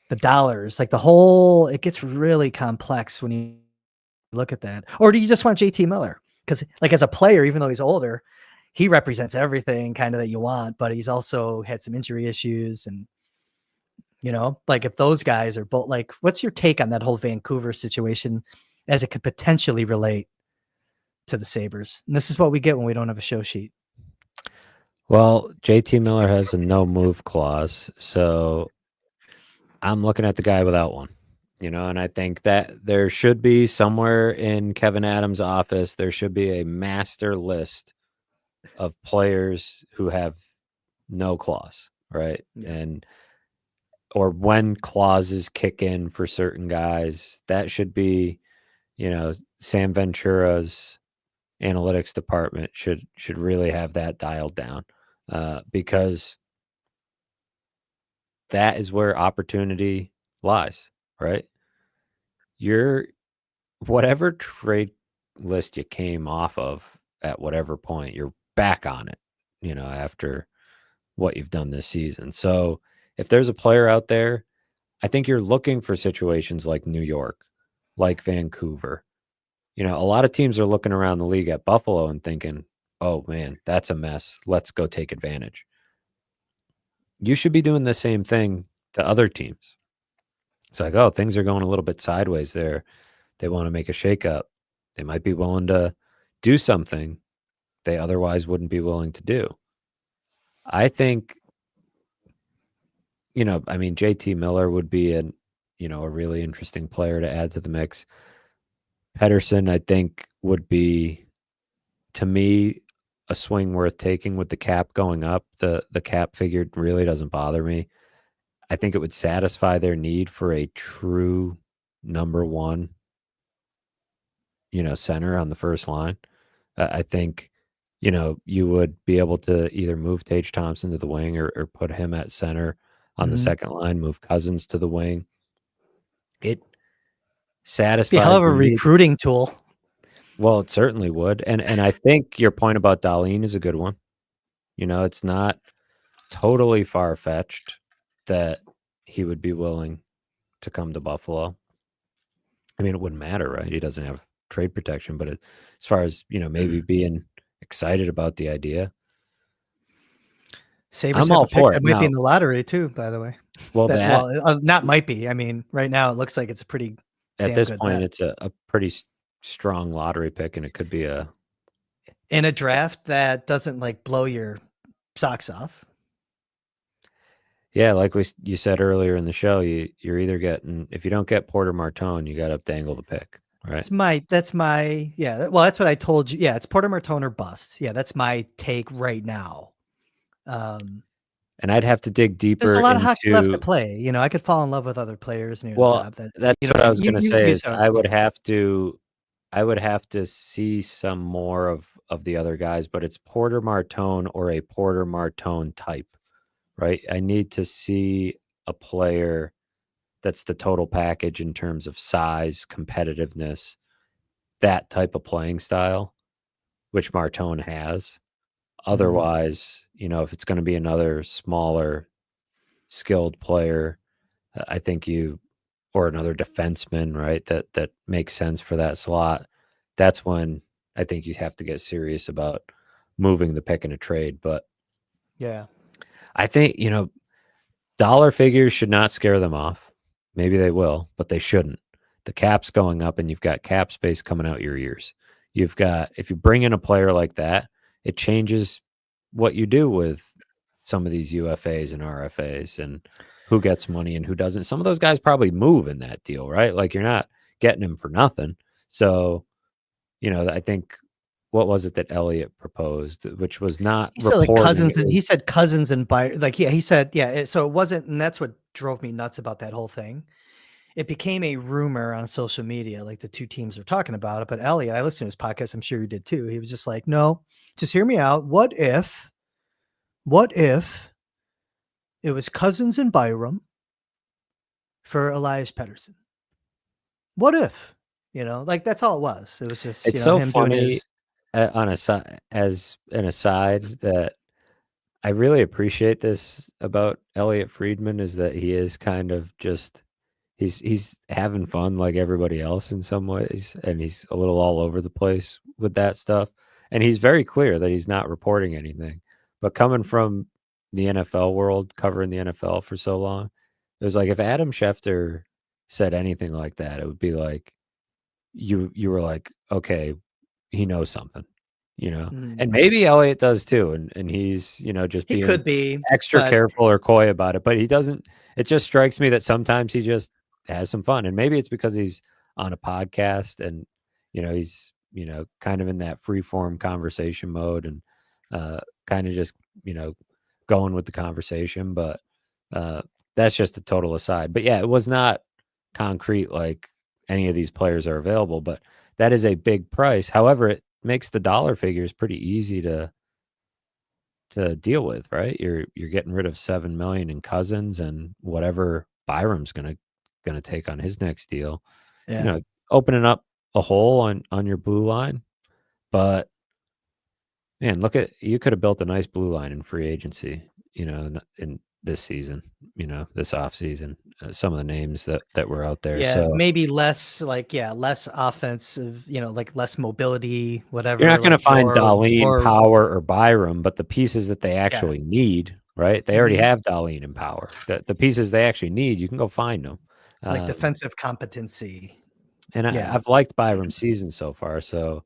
The dollars, like it gets really complex when you look at that. Or do you just want JT Miller? Because, like, as a player, even though he's older, he represents everything kind of that you want, but he's also had some injury issues. And, like, if those guys are both, like, what's your take on that whole Vancouver situation as it could potentially relate to the Sabres? And this is what we get when we don't have a show sheet. Well, JT Miller has a no move clause, so I'm looking at the guy without one, and I think that there should be somewhere in Kevin Adams' office, there should be a master list of players who have no clause, right? Yeah. Or when clauses kick in for certain guys, that should be, Sam Ventura's analytics department should really have that dialed down, because that is where opportunity lies, right? Whatever trade list you came off of at whatever point, you're back on it, after what you've done this season. So if there's a player out there, I think you're looking for situations like New York, like Vancouver. A lot of teams are looking around the league at Buffalo and thinking, oh man, that's a mess. Let's go take advantage. You should be doing the same thing to other teams. It's like, oh, things are going a little bit sideways there. They want to make a shakeup. They might be willing to do something they otherwise wouldn't be willing to do. I think, JT Miller would be a really interesting player to add to the mix. Pettersson, I think, would be, to me, a swing worth taking with the cap going up. The cap figure really doesn't bother me. I think it would satisfy their need for a true number one, center on the first line. I think, you would be able to either move Tage Thompson to the wing or put him at center on the Mhm. second line, move Cousins to the wing. It Be a hell satisfies of a the need. recruiting tool. Well, it certainly would. And I think your point about Dahlin is a good one. It's not totally far-fetched that he would be willing to come to Buffalo. I mean, it wouldn't matter, right? He doesn't have trade protection, but as far as, maybe being excited about the idea, Sabres I'm have all a pick for it. that might be Now, in the lottery too, by the way. well, Not might be. I mean, right now it looks like it's a pretty at damn this good point, bet. it's a pretty strong lottery pick, and it could be In a draft that doesn't like blow your socks off. yeah, like you said earlier in the show, you're either getting, if you don't get Porter Martone, you got to dangle the pick, right? That's my yeah. Well, that's what I told you. Yeah, it's Porter Martone or bust. Yeah, that's my take right now. And I'd have to dig There's deeper a lot of hockey left to into. play. I could fall in love with other players near the Well, top. That that's you know what what I I mean. was gonna say You is sound I would yeah. have to see some more of the other guys, but it's Porter Martone or a Porter Martone type, right? I need to see a player that's the total package in terms of size, competitiveness, that type of playing style, which Martone has. Mhm. Otherwise, if it's going to be another smaller, skilled player, I think or another defenseman, right? That makes sense for that slot. That's when I think you have to get serious about moving the pick in a trade. But Yeah. I think, dollar figures should not scare them off. Maybe they will, but they shouldn't. The cap's going up and you've got cap space coming out your ears. If you bring in a player like that, it changes what you do with some of these UFAs and RFAs and who gets money and who doesn't. Some of those guys probably move in that deal, right? Like you're not getting them for nothing. So, I think, what was it that Elliot proposed, which was not He said like reporting. Cousins, and he said Cousins and by like yeah, he said yeah. So it wasn't, and that's what drove me nuts about that whole thing. It became a rumor on social media, like the two teams are talking about it. But Elliot, I listened to his podcast. I'm sure you did too. He was just like, no, just hear me out. What if it was Cousins and Byram for Elias Pettersson? What if, like that's all it was. It was just, It's so him doing funny, his, on a as an aside, that I really appreciate this about Elliot Friedman is that he is kind of just he's having fun like everybody else in some ways, and he's a little all over the place with that stuff. And he's very clear that he's not reporting anything. But coming from the NFL world, covering the NFL for so long, it was like if Adam Schefter said anything like that, it would be like you were like, okay, he knows something, mm, and maybe Elliot does too. And he's, just he being could be, extra but careful or coy about it, but he doesn't, it just strikes me that sometimes he just has some fun. And maybe it's because he's on a podcast and, he's, kind of in that free form conversation mode and kind of just, going with the conversation. But that's just a total aside. But yeah, it was not concrete like any of these players are available, but that is a big price. However, it makes the dollar figures pretty easy to deal with, right? You're getting rid of 7 million in Cousins and whatever Byram's gonna take on his next deal. You yeah. know, opening up a hole on your blue line. But man, you could have built a nice blue line in free agency, in this season, this off season. Some of the names that were out there. Yeah, So maybe less like less offensive, like less mobility, you're whatever, not gonna like find more Dahlin, more Power, or Byram, but the pieces that they yeah. actually need, right? They already Mhm. have Dahlin and Power. The pieces they actually need, you can go find them. Like Uh, defensive competency. and Yeah. I've liked Byram's season so far, so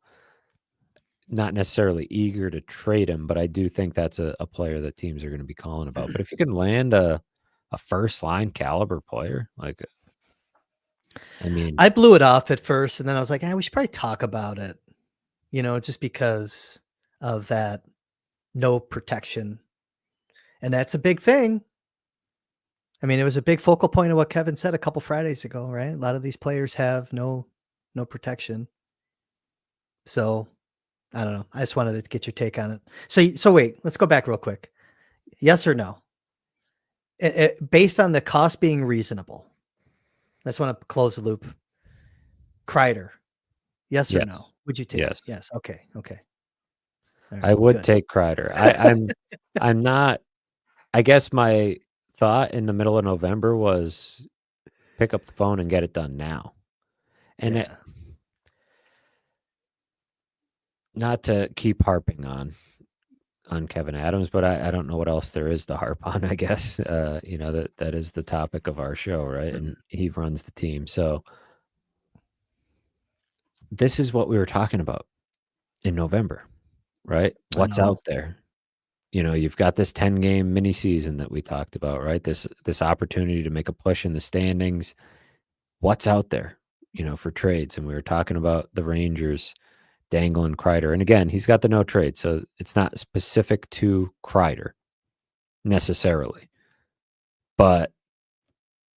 not necessarily eager to trade him, but I do think that's a player that teams are going to be calling about. But if you can land a first line caliber player, like I mean, I blew it off at first, and then I was like, we should probably talk about it, just because of that no protection. And that's a big thing. I mean, it was a big focal point of what Kevin said a couple Fridays ago, right? A lot of these players have no protection. So I don't know. I just wanted to get your take on it. So wait, let's go back real quick. Yes or no? Based on the cost being reasonable, I just want to close the loop. Kreider, yes or yes, no? Would you take it? yes. Yes. Okay. Okay. All I right. would Good. take Kreider. I'm not. I guess my thought in the middle of November was pick up the phone and get it done now. And Yeah. not to keep harping on Kevin Adams, but I don't know what else there is to harp on, I guess. That is the topic of our show, right? And he runs the team. So this is what we were talking about in November, right? I What's know. out there? You've got this 10-game mini season that we talked about, right? This opportunity to make a push in the standings. What's out there, for trades? And we were talking about the Rangers dangling Kreider. And again, he's got the no trade, so it's not specific to Kreider necessarily. But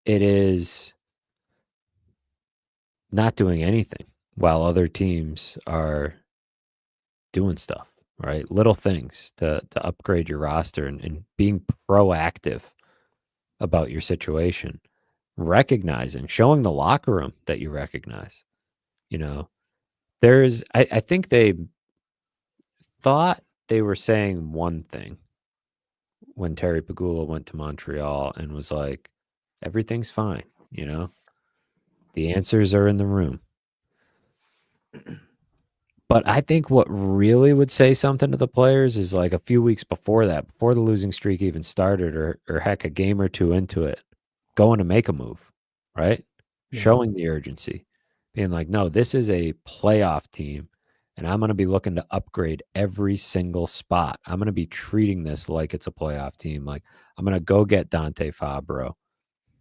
it is not doing anything while other teams are doing stuff, right? Little things to upgrade your roster and being proactive about your situation, recognizing, showing the locker room that you recognize. I think they thought they were saying one thing when Terry Pagula went to Montreal and was like, everything's fine, the answers are in the room. But I think what really would say something to the players is like a few weeks before that, before the losing streak even started, or heck, a game or two into it, going to make a move, right? Yeah. Showing the urgency, being like, no, this is a playoff team, and I'm going to be looking to upgrade every single spot. I'm going to be treating this like it's a playoff team. Like, I'm going to go get Dante Fabro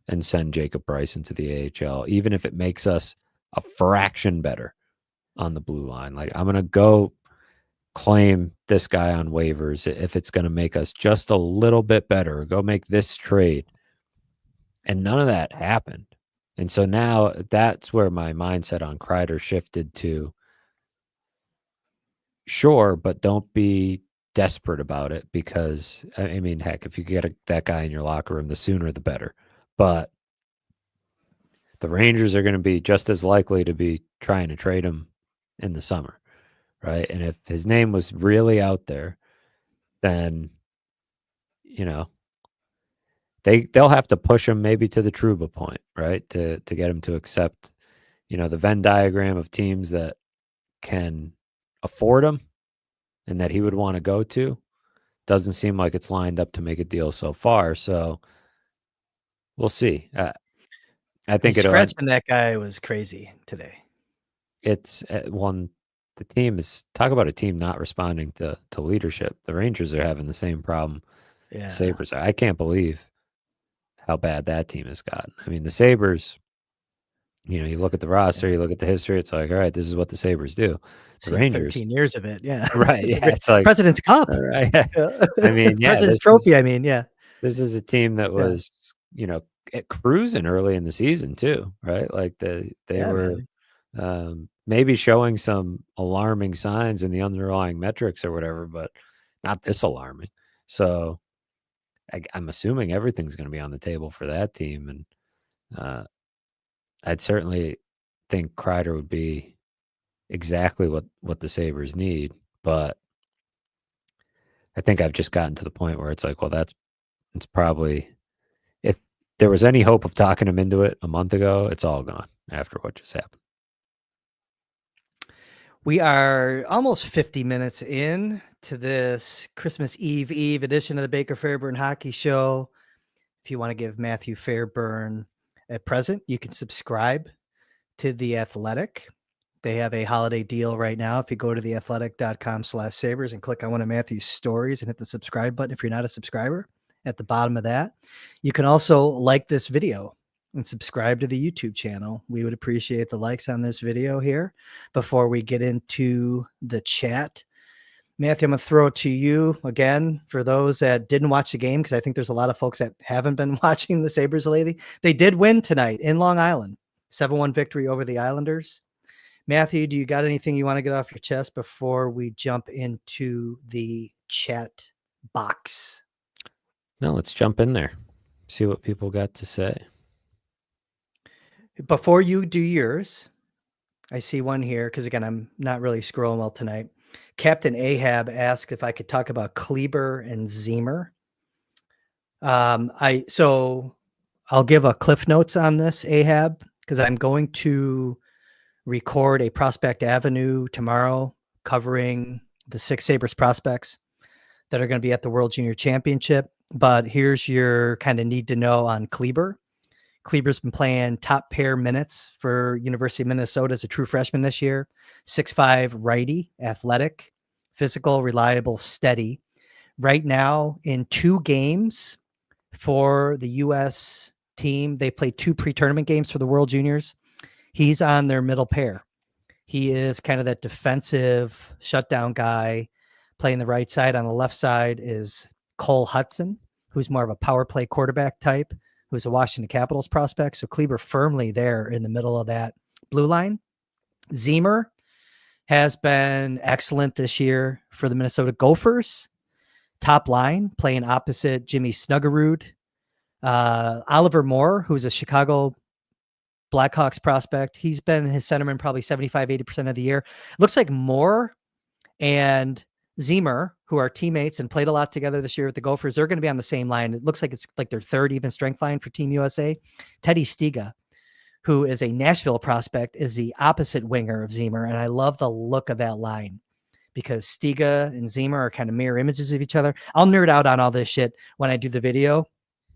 and send Jacob Bryson to the AHL, even if it makes us a fraction better on the blue line. Like, I'm going to go claim this guy on waivers if it's going to make us just a little bit better. Go make this trade. And none of that happened. And so now that's where my mindset on Kreider shifted to, sure, but don't be desperate about it, because, I mean, heck, if you get that guy in your locker room, the sooner the better. But the Rangers are going to be just as likely to be trying to trade him in the summer, right? And if his name was really out there, then, they'll have to push him maybe to the Trouba point, right? To get him to accept, the Venn diagram of teams that can afford him and that he would want to go to. Doesn't seem like it's lined up to make a deal so far. So we'll see. I think Scratching that guy was crazy today. It's one. The team is, talk about a team not responding to leadership. The Rangers are having the same problem. Yeah. Sabres are. I can't believe how bad that team has gotten. I mean, the Sabres, you look at the roster, you look at the history, it's like, all right, this is what the Sabres do. The Seen Rangers, 13 years of it. Yeah. right? Yeah, it's like President's Cup. all right. I mean, yeah, President's Trophy. Yeah. This is a team that was, cruising early in the season too, right? Like they were maybe showing some alarming signs in the underlying metrics or whatever, but not this alarming. So I'm assuming everything's going to be on the table for that team. And I'd certainly think Kreider would be exactly what the Sabres need. But I think I've just gotten to the point where it's like, well, it's probably, if there was any hope of talking him into it a month ago, it's all gone after what just happened. We are almost 50 minutes in to this Christmas Eve edition of the Baker Fairburn Hockey Show. If you want to give Matthew Fairburn a present, you can subscribe to The Athletic. They have a holiday deal right now. If you go to theathletic.com/sabres and click on one of Matthew's stories and hit the subscribe button, if you're not a subscriber, at the bottom of that, you can also like this video and subscribe to the YouTube channel. We would appreciate the likes on this video here before we get into the chat. Matthew, I'm going to throw it to you again for those that didn't watch the game, because I think there's a lot of folks that haven't been watching the Sabres lately. They did win tonight in Long Island, 7-1 victory over the Islanders. Matthew, do you got anything you want to get off your chest before we jump into the chat box? No, let's jump in there. See what people got to say. Before you do yours, I see one here because, again, I'm not really scrolling well tonight. Captain Ahab asked if I could talk about Kleber and Zemer. So I'll give a cliff notes on this, Ahab, because I'm going to record a Prospect Avenue tomorrow covering the 6 Sabres prospects that are going to be at the World Junior Championship. But here's your kind of need to know on Kreider. Kleber's been playing top pair minutes for University of Minnesota as a true freshman this year. 6'5", righty, athletic, physical, reliable, steady. Right now in 2 games for the U.S. team, they played 2 pre-tournament games for the World Juniors. He's on their middle pair. He is kind of that defensive shutdown guy playing the right side. On the left side is Cole Hudson, who's more of a power play quarterback type, who's a Washington Capitals prospect. So Kleber firmly there in the middle of that blue line. Zemer has been excellent this year for the Minnesota Gophers. Top line, playing opposite Jimmy Snuggerud. Oliver Moore, who's a Chicago Blackhawks prospect. He's been his centerman probably 75-80% of the year. Looks like Moore and Zemer, who are teammates and played a lot together this year with the Gophers, they're going to be on the same line. It looks like it's like their 3rd even strength line for Team USA. Teddy Stiga, who is a Nashville prospect, is the opposite winger of Zemer. And I love the look of that line because Stiga and Zemer are kind of mirror images of each other. I'll nerd out on all this shit when I do the video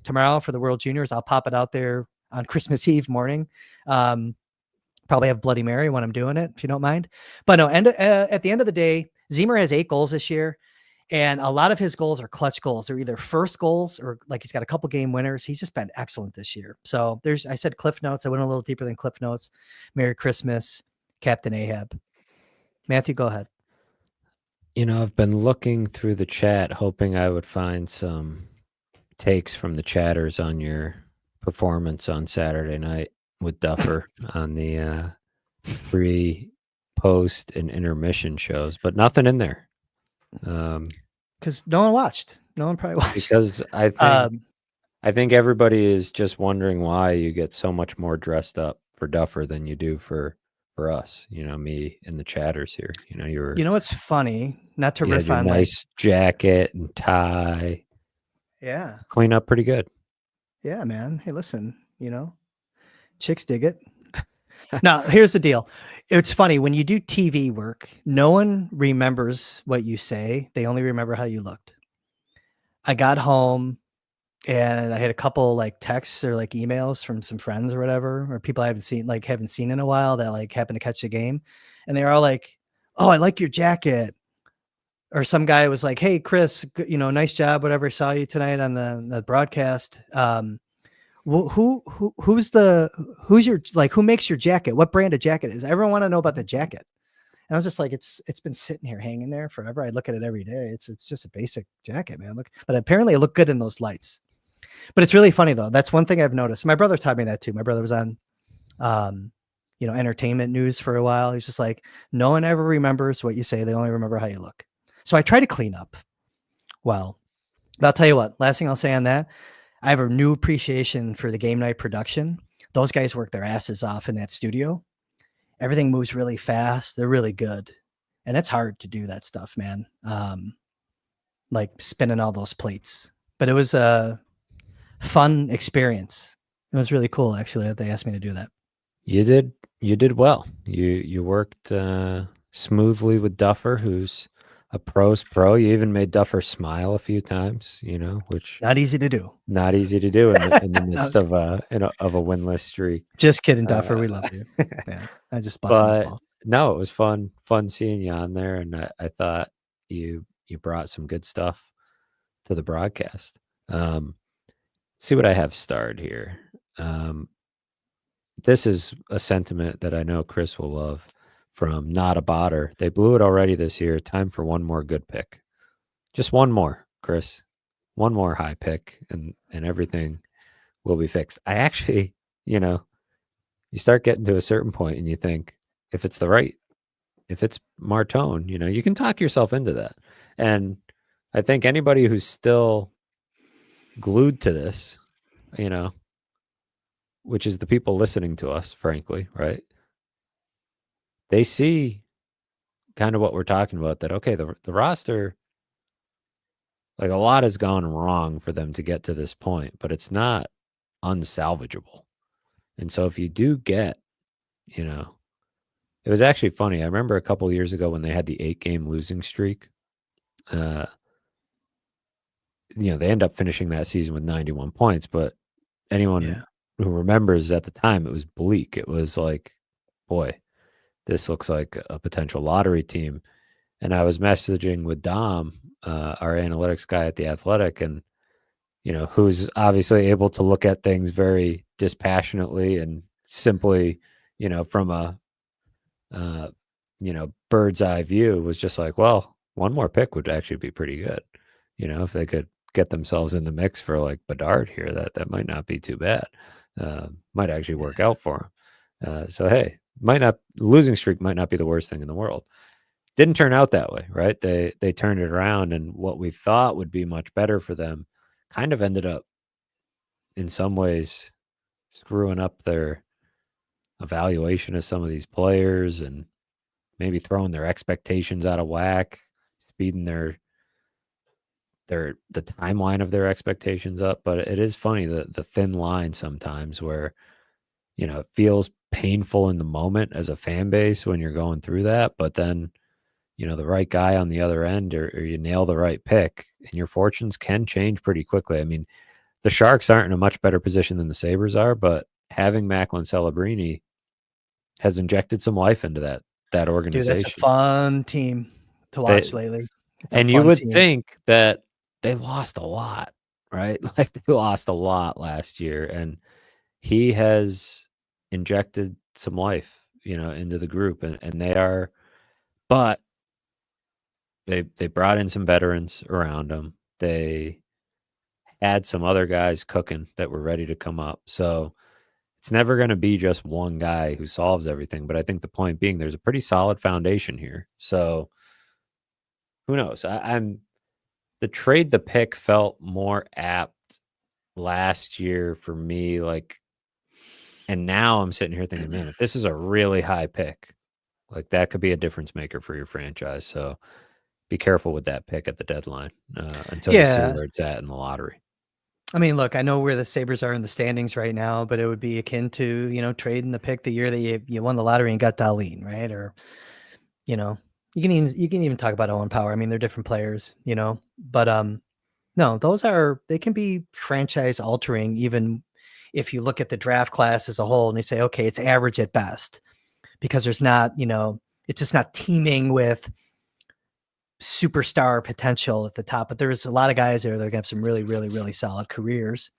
tomorrow for the World Juniors. I'll pop it out there on Christmas Eve morning. Probably have Bloody Mary when I'm doing it, if you don't mind. But no, at the end of the day, Zemer has 8 goals this year, and a lot of his goals are clutch goals. They're either first goals or like he's got a couple game winners. He's just been excellent this year. So I said cliff notes. I went a little deeper than cliff notes. Merry Christmas, Captain Ahab. Matthew, go ahead. I've been looking through the chat, hoping I would find some takes from the chatters on your performance on Saturday night with Duffer on the pre, post, and intermission shows, but nothing in there. Because no one watched. No one probably watched. Because I think everybody is just wondering why you get so much more dressed up for Duffer than you do for us. Me and the chatters here. It's funny, not to riff on nice jacket and tie. Yeah. Clean up pretty good. Yeah, man. Hey, listen, chicks dig it. Now, here's the deal. It's funny when you do TV work, no one remembers what you say. They only remember how you looked. I got home and I had a couple like texts or like emails from some friends or whatever, or people I haven't seen in a while that like happened to catch the game. And they were all like, "Oh, I like your jacket." Or some guy was like, "Hey, Kris, nice job. Whatever. I saw you tonight on the broadcast. Who's your, like, who makes your jacket? What brand of jacket is? Everyone want to know about the jacket." And I was just like, it's been sitting here hanging there forever. I look at it every day. It's just a basic jacket, man. But apparently it looked good in those lights. But it's really funny though. That's one thing I've noticed. My brother taught me that too. My brother was on, entertainment news for a while. He's just like, no one ever remembers what you say. They only remember how you look. So I try to clean up. Well, but I'll tell you what, last thing I'll say on that, I have a new appreciation for the game night production. Those guys work their asses off in that studio. Everything moves really fast. They're really good. And it's hard to do that stuff, man. Like spinning all those plates. But it was a fun experience. It was really cool, actually, that they asked me to do that. You did well. You worked smoothly with Duffer, who's a pro's pro. You even made Duffer smile a few times, which not easy to do. Not easy to do in the midst of a winless streak. Just kidding, Duffer. We love you. Yeah, I just busted his balls. No, it was fun seeing you on there, and I thought you brought some good stuff to the broadcast. See what I have starred here. this is a sentiment that I know Kris will love from Not a Botter. They blew it already this year. Time for one more good pick. Just one more, Kris. One more high pick, and everything will be fixed. I actually, you know, you start getting to a certain point and you think, if it's if it's Martone, you can talk yourself into that. And I think anybody who's still glued to this, you know, which is the people listening to us, frankly, right? They see kind of what we're talking about, that, okay, the roster, like, a lot has gone wrong for them to get to this point, but it's not unsalvageable. And so if you do get, you know, it was actually funny. I remember a couple years ago when they had the 8-game losing streak. Uh, they end up finishing that season with 91 points, but anyone who remembers at the time, it was bleak. It was like, boy, this looks like a potential lottery team. And I was messaging with Dom, our analytics guy at The Athletic, and, who's obviously able to look at things very dispassionately and simply, from a, bird's eye view, was just like, well, one more pick would actually be pretty good. If they could get themselves in the mix for like Bedard here, that might not be too bad. Might actually work out for them. So, hey, losing streak might not be the worst thing in the world. Didn't turn out that way, right? They turned it around, and what we thought would be much better for them kind of ended up in some ways screwing up their evaluation of some of these players, and maybe throwing their expectations out of whack, speeding the timeline of their expectations up. But it is funny, the thin line sometimes where, it feels painful in the moment as a fan base when you're going through that, but then, the right guy on the other end, or you nail the right pick, and your fortunes can change pretty quickly. I mean, the Sharks aren't in a much better position than the Sabres are, but having Macklin Celebrini has injected some life into that organization. Dude, that's a fun team to watch lately. And you would think that they lost a lot, right? Like, they lost a lot last year, and he has injected some life, into the group, and they are, but they brought in some veterans around them. They had some other guys cooking that were ready to come up. So it's never going to be just one guy who solves everything. But I think the point being, there's a pretty solid foundation here. So who knows? The trade the pick felt more apt last year for me. Like, and now I'm sitting here thinking, man, if this is a really high pick, like, that could be a difference maker for your franchise. So be careful with that pick at the deadline until you see where it's at in the lottery. I mean, look, I know where the Sabres are in the standings right now, but it would be akin to, trading the pick the year that you won the lottery and got Darlene, right? Or, you can even talk about Owen Power. I mean, they're different players, but no, they can be franchise altering, even if you look at the draft class as a whole and they say, okay, it's average at best, because there's not, it's just not teaming with superstar potential at the top. But there's a lot of guys there that are going to have some really, really, really solid careers.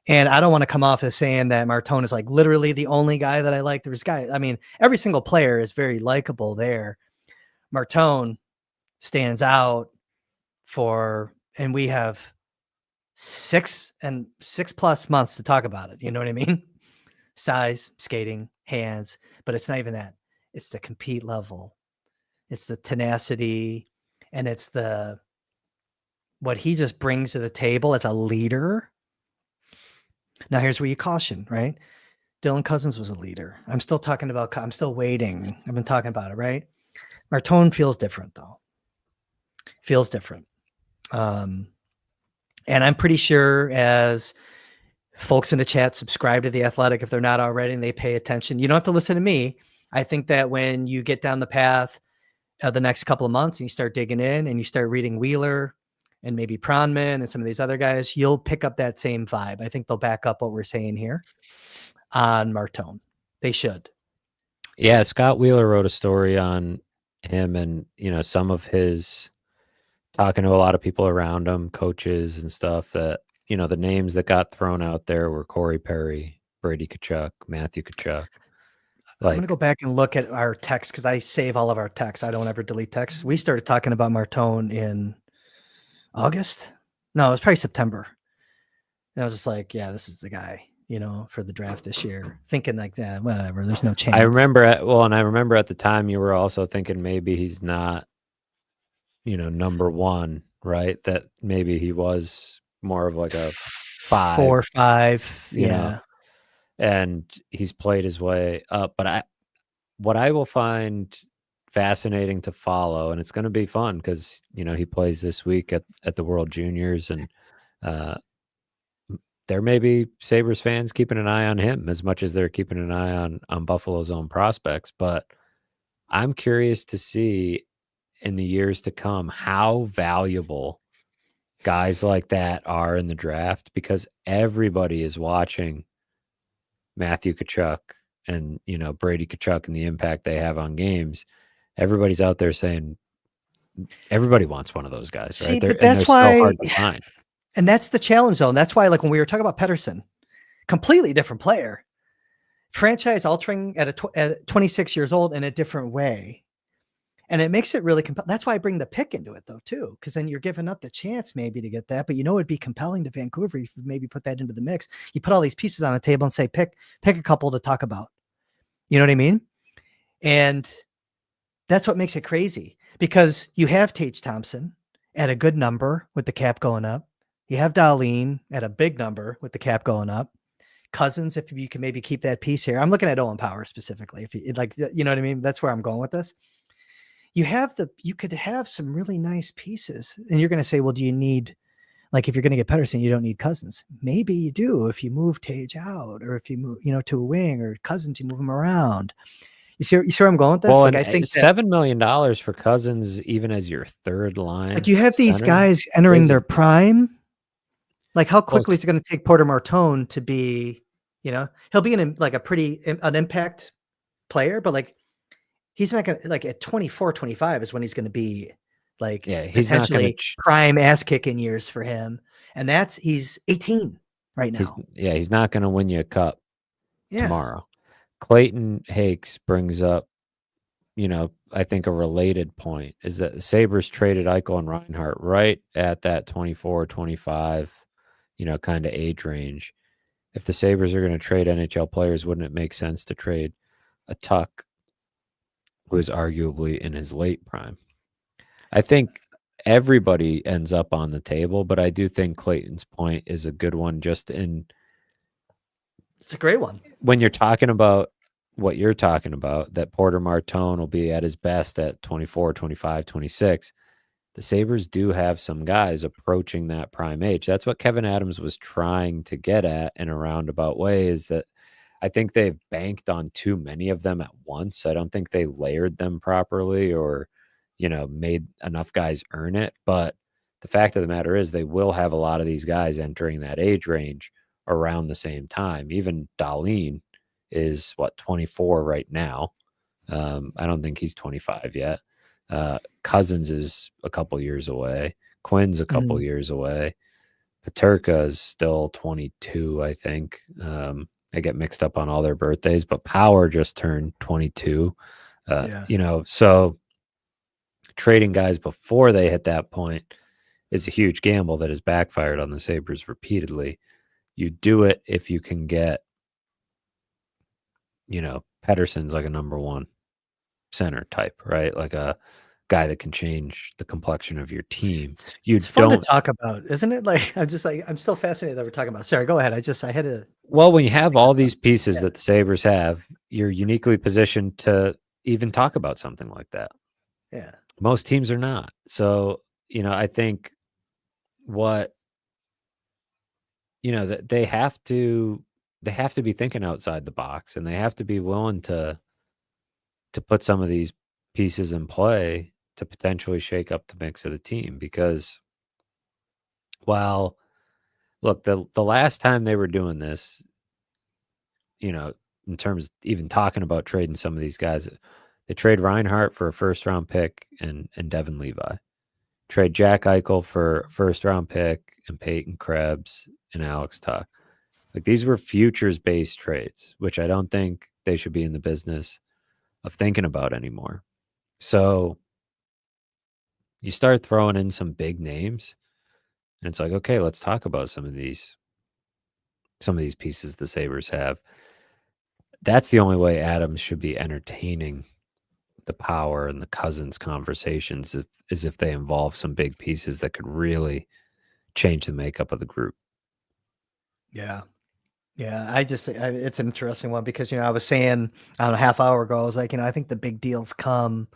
And I don't want to come off as saying that Martone is like literally the only guy that I like. There's guys, I mean, every single player is very likable there. Martone stands out and we have 6+ months to talk about it. You know what I mean? Size, skating, hands, but it's not even that. It's the compete level. It's the tenacity, and it's what he just brings to the table as a leader. Now, here's where you caution, right? Dylan Cousins was a leader. I'm still waiting. I've been talking about it, right? Martone feels different, though. Feels different. And I'm pretty sure, as folks in the chat subscribe to The Athletic, if they're not already, and they pay attention, you don't have to listen to me. I think that when you get down the path of the next couple of months and you start digging in and you start reading Wheeler and maybe Pronman and some of these other guys, you'll pick up that same vibe. I think they'll back up what we're saying here on Martone. They should. Yeah, Scott Wheeler wrote a story on him, and, some of his talking to a lot of people around him, coaches and stuff, that, the names that got thrown out there were Corey Perry, Brady Tkachuk, Matthew Tkachuk. I'm going to go back and look at our text because I save all of our texts. I don't ever delete texts. We started talking about Martone in August. No, it was probably September. And I was just like, yeah, this is the guy, for the draft this year. Thinking like that, whatever. There's no chance. I remember at the time you were also thinking maybe he's not, number one, right? That maybe he was more of like a 5, 4 or 5. Yeah. And he's played his way up. But what I will find fascinating to follow, and it's going to be fun because, he plays this week at the World Juniors, and there may be Sabres fans keeping an eye on him as much as they're keeping an eye on Buffalo's own prospects. But I'm curious to see in the years to come how valuable guys like that are in the draft, because everybody is watching Matthew Tkachuk and, Brady Tkachuk and the impact they have on games. Everybody's out there saying everybody wants one of those guys, See, right? but that's why, so hard to find. And that's the challenge zone. That's why, like when we were talking about Pettersson, completely different player, franchise altering at 26 years old in a different way. And it makes it really compelling. That's why I bring the pick into it, though, too, because then you're giving up the chance maybe to get that. But it'd be compelling to Vancouver if you maybe put that into the mix. You put all these pieces on a table and say, pick a couple to talk about. You know what I mean? And that's what makes it crazy, because you have Tage Thompson at a good number with the cap going up. You have Dahlin at a big number with the cap going up. Cousins, if you can maybe keep that piece here. I'm looking at Owen Power specifically. If you like, you know what I mean? That's where I'm going with this. You could have some really nice pieces, and you're going to say, well, do you need, like, if you're going to get Pettersson, you don't need Cousins. Maybe you do if you move Tage out, or if you move, to a wing, or Cousins, you move them around. You see where I'm going with this? Well, like, I think $7 million for Cousins, even as your third line. Like, you have these guys entering their prime. Like, how quickly is it going to take Porter Martone to be, he'll be an impact player, but like, he's not going to, like, at 24, 25 is when he's going to be like, he's potentially prime ass kicking years for him. And he's 18 right now. He's not going to win you a cup tomorrow. Clayton Hakes brings up, I think a related point is that the Sabres traded Eichel and Reinhart right at that 24, 25, kind of age range. If the Sabres are going to trade NHL players, wouldn't it make sense to trade a Tuck, who is arguably in his late prime? I think everybody ends up on the table, but I do think Clayton's point is a good one. It's a great one. When you're talking about what you're talking about, that Porter Martone will be at his best at 24, 25, 26. The Sabres do have some guys approaching that prime age. That's what Kevin Adams was trying to get at in a roundabout way, is that I think they've banked on too many of them at once. I don't think they layered them properly or, made enough guys earn it. But the fact of the matter is they will have a lot of these guys entering that age range around the same time. Even Dahlin is 24 right now. I don't think he's 25 yet. Cousins is a couple years away. Quinn's a couple years away. Peterka is still 22, I think. I get mixed up on all their birthdays, but Power just turned 22. So trading guys before they hit that point is a huge gamble that has backfired on the Sabres repeatedly. You do it if you can get, Pettersson's like a number one center type, right? Like a guy that can change the complexion of your team. It's fun to talk about, isn't it? Like, I'm still fascinated that we're talking about. Sorry, go ahead. I had to. Well, when you have all these pieces that the Sabres have, you're uniquely positioned to even talk about something like that. Yeah. Most teams are not. So, I think that they have to be thinking outside the box, and they have to be willing to put some of these pieces in play to potentially shake up the mix of the team. Because, look, the last time they were doing this, in terms of even talking about trading some of these guys, they trade Reinhart for a first-round pick and Devin Levi. Trade Jack Eichel for a first-round pick and Peyton Krebs and Alex Tuck. Like these were futures-based trades, which I don't think they should be in the business of thinking about anymore. So you start throwing in some big names, and it's like, okay, let's talk about some of these pieces the Sabres have. That's the only way Adams should be entertaining the Power and the Cousins conversations is if they involve some big pieces that could really change the makeup of the group. Yeah. Yeah. It's an interesting one because, I was saying, I don't know, a half hour ago, I was like, I think the big deals come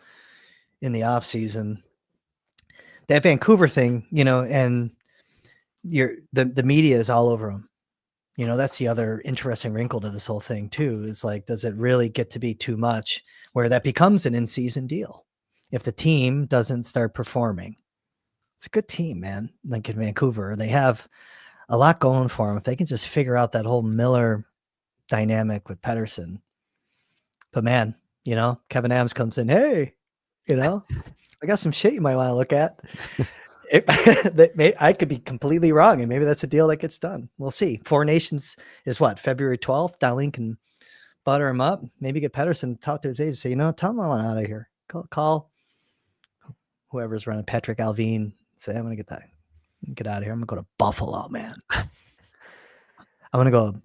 in the off season. That Vancouver thing, and the media is all over them. That's the other interesting wrinkle to this whole thing too, is like, does it really get to be too much where that becomes an in-season deal? If the team doesn't start performing, it's a good team, man. Like in Vancouver, they have a lot going for them. If they can just figure out that whole Miller dynamic with Pettersson, but man, Kevin Adams comes in, hey, I got some shit you might want to look at. I could be completely wrong, and maybe that's a deal that gets done. We'll see. Four Nations is what, February 12th. Darlene can butter him up. Maybe get Pettersson to talk to his agent. Say, tell him I want out of here. Call whoever's running, Patrick Alvin. Say, I'm gonna get out of here. I'm gonna go to Buffalo, man. I'm gonna go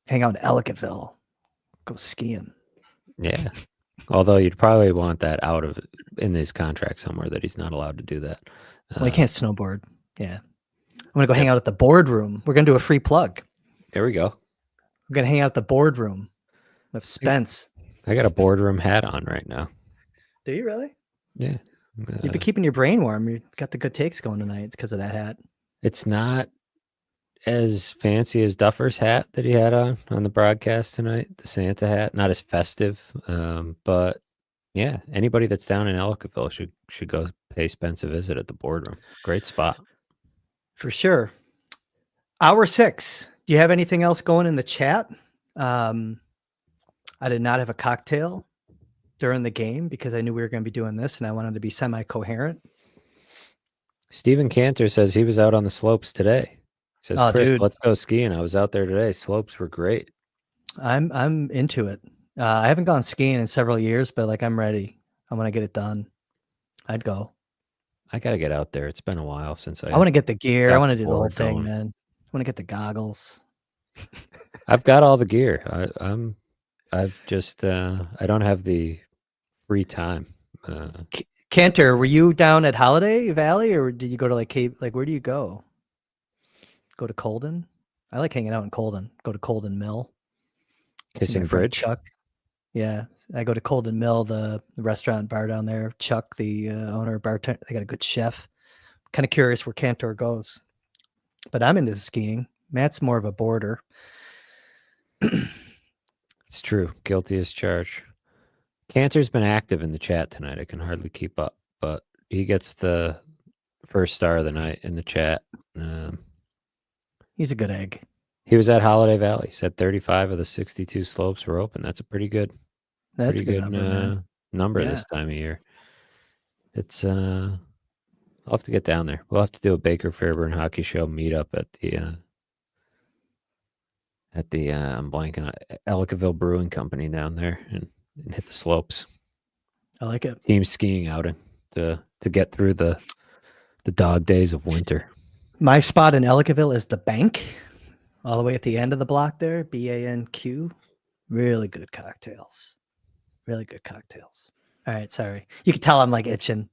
hang out in Ellicottville. Go skiing. Yeah. Although you'd probably want that out of in his contract somewhere that he's not allowed to do that. Well, he can't snowboard. Yeah. I'm going to go hang out at the boardroom. We're going to do a free plug. There we go. We're going to hang out at the boardroom with Spence. I got a boardroom hat on right now. Do you really? Yeah. You've been keeping your brain warm. You got the good takes going tonight because of that hat. It's not as fancy as Duffer's hat that he had on the broadcast tonight, the Santa hat. Not as festive, but yeah, anybody that's down in Ellicottville should go pay Spence a visit at the boardroom. Great spot. For sure. Hour 6. Do you have anything else going in the chat? I did not have a cocktail during the game because I knew we were going to be doing this and I wanted to be semi-coherent. Stephen Cantor says he was out on the slopes today. He says, Kris, let's go skiing. I was out there today. Slopes were great. I'm into it. I haven't gone skiing in several years, but like I'm ready. I want to get it done. I'd go. I got to get out there. It's been a while since I want to get the gear. I want to do the whole thing, man. I want to get the goggles. I've got all the gear. I've just I don't have the free time. Cantor, were you down at Holiday Valley or did you go to like Cape? Like where do you go? Go to Colden? I like hanging out in Colden. Go to Colden Mill. Kissing Bridge. Chuck. Yeah, I go to Colden Mill, the restaurant bar down there. Chuck, the owner, bartender, they got a good chef. Kind of curious where Cantor goes, but I'm into skiing. Matt's more of a boarder. It's true. Guilty as charged. Cantor's been active in the chat tonight. I can hardly keep up, but he gets the first star of the night in the chat. He's a good egg. He was at Holiday Valley. Said 35 of the 62 slopes were open. That's a pretty good. That's a good number this time of year. It's I'll have to get down there. We'll have to do a Baker Fairburn hockey show meetup at the I'm blanking Ellicottville Brewing Company down there and hit the slopes. I like it. Team skiing outing to get through the dog days of winter. My spot in Ellicottville is the Bank, all the way at the end of the block there. BANQ. Really good cocktails. Really good cocktails. All right, sorry. You can tell I'm like itching,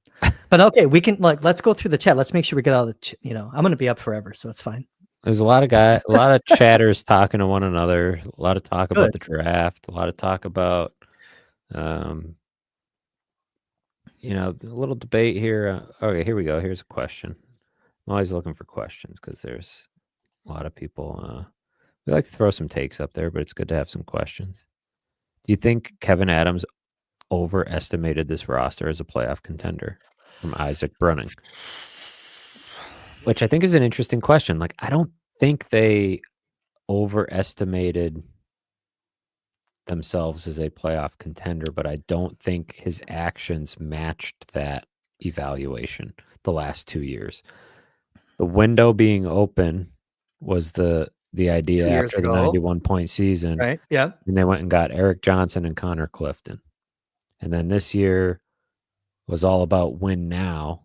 but okay, we can let's go through the chat. Let's make sure we get all the, I'm going to be up forever, so it's fine. There's a lot of chatters talking to one another, a lot of talk about the draft, a lot of talk about, a little debate here. Okay, here we go. Here's a question. I'm always looking for questions because there's a lot of people. We like to throw some takes up there, but it's good to have some questions. Do you think Kevin Adams overestimated this roster as a playoff contender? From Isaac Brunning. Which I think is an interesting question. Like, I don't think they overestimated themselves as a playoff contender, but I don't think his actions matched that evaluation the last 2 years. The window being open was the the idea 2 years after the ago, 91-point season, right? Yeah. and they went and got Eric Johnson and Connor Clifton. And then this year was all about win now,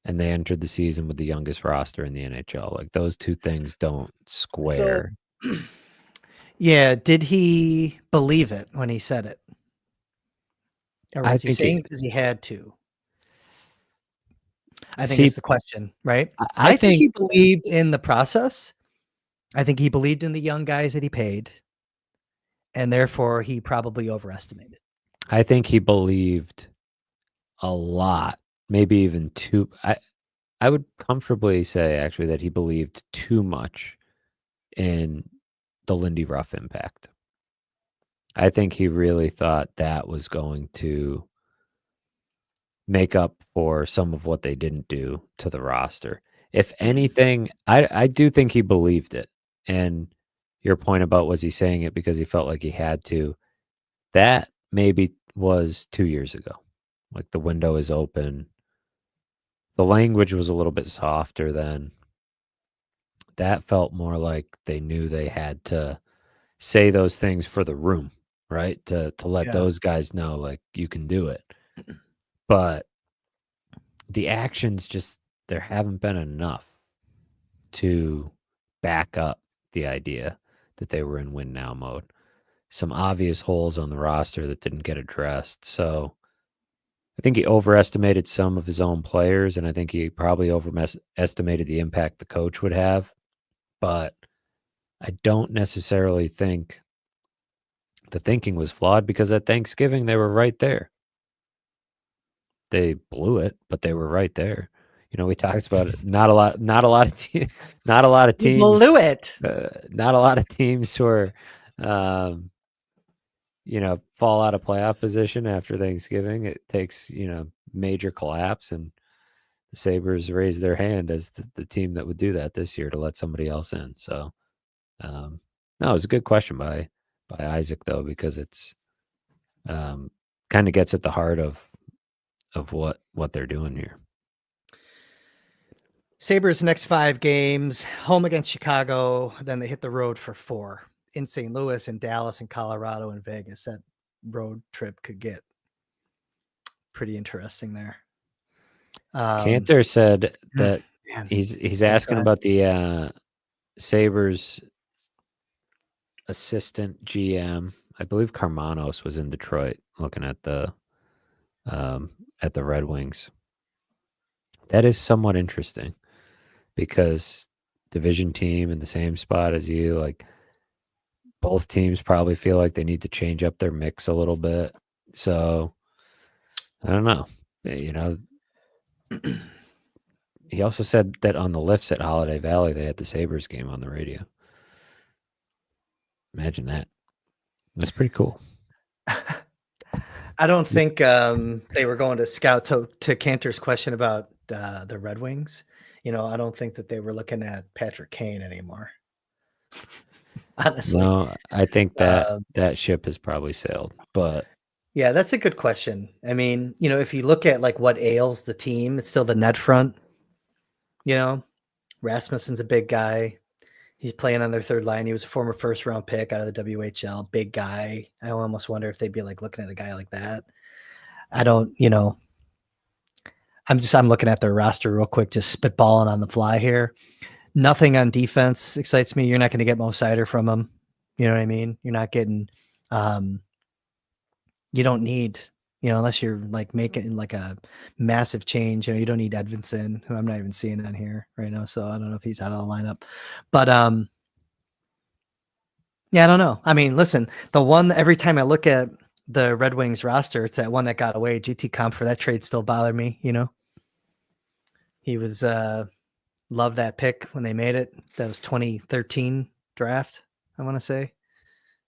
and they entered the season with the youngest roster in the NHL. Like, those two things don't So, square. yeah, did he believe it when he said it? Or I was he think saying it it because he had to? I think see, it's the question, right? I I think think he believed in the process. I think he believed in the young guys that he paid, and therefore he probably overestimated. I think he believed a lot, maybe even too. I would comfortably say actually that he believed too much in the Lindy Ruff impact. I think he really thought that was going to make up for some of what they didn't do to the roster. If anything, I do think he believed it. And your point about was he saying it because he felt like he had to, that maybe was 2 years ago. Like, the window is open. The language was a little bit softer then. That felt more like they knew they had to say those things for the room, right? To let Yeah. those guys know, like, you can do it. But the actions just, there haven't been enough to back up the idea that they were in win now mode. Some obvious holes on the roster that didn't get addressed. So I think he overestimated some of his own players, and I think he probably overestimated the impact the coach would have. But I don't necessarily think the thinking was flawed, because at Thanksgiving they were right there. They blew it, but they were right there. We talked about it. Not a lot of not a lot of You teams, blew it. not a lot of teams were, um, fall out of playoff position after Thanksgiving. It takes, major collapse, and the Sabres raised their hand as the team that would do that this year to let somebody else in. So, no, it was a good question by Isaac, though, because it's kind of gets at the heart of what they're doing here. Sabres next 5 games, home against Chicago, then they hit the road for 4 in St. Louis and Dallas and Colorado and Vegas. That road trip could get pretty interesting there. Cantor said that Man. he's Yes, go asking ahead. about the Sabres assistant GM. I believe Carmanos was in Detroit looking at the Red Wings. That is somewhat interesting, because division team in the same spot as you, like, both teams probably feel like they need to change up their mix a little bit. So I don't know. He also said that on the lifts at Holiday Valley, they had the Sabres game on the radio. Imagine that. That's pretty cool. I don't think they were going to scout to Cantor's question about the Red Wings. I don't think that they were looking at Patrick Kane anymore. Honestly. No, I think that Um, that ship has probably sailed. But Yeah, that's a good question. I mean, if you look at like what ails the team, it's still the net front. Rasmussen's a big guy. He's playing on their third line. He was a former first round pick out of the WHL. Big guy. I almost wonder if they'd be like looking at a guy like that. I don't, I'm looking at their roster real quick, just spitballing on the fly here. Nothing on defense excites me. You're not going to get Mo Sider from them. You know what I mean? You're not getting, you don't need, unless you're like making like a massive change, you don't need Edvinson, who I'm not even seeing on here right now. So I don't know if he's out of the lineup, but, yeah, I don't know. I mean, listen, the one, every time I look at the Red Wings roster, it's that one that got away. GT comp for that trade still bothered me. He was, love that pick when they made it. That was 2013 draft. I want to say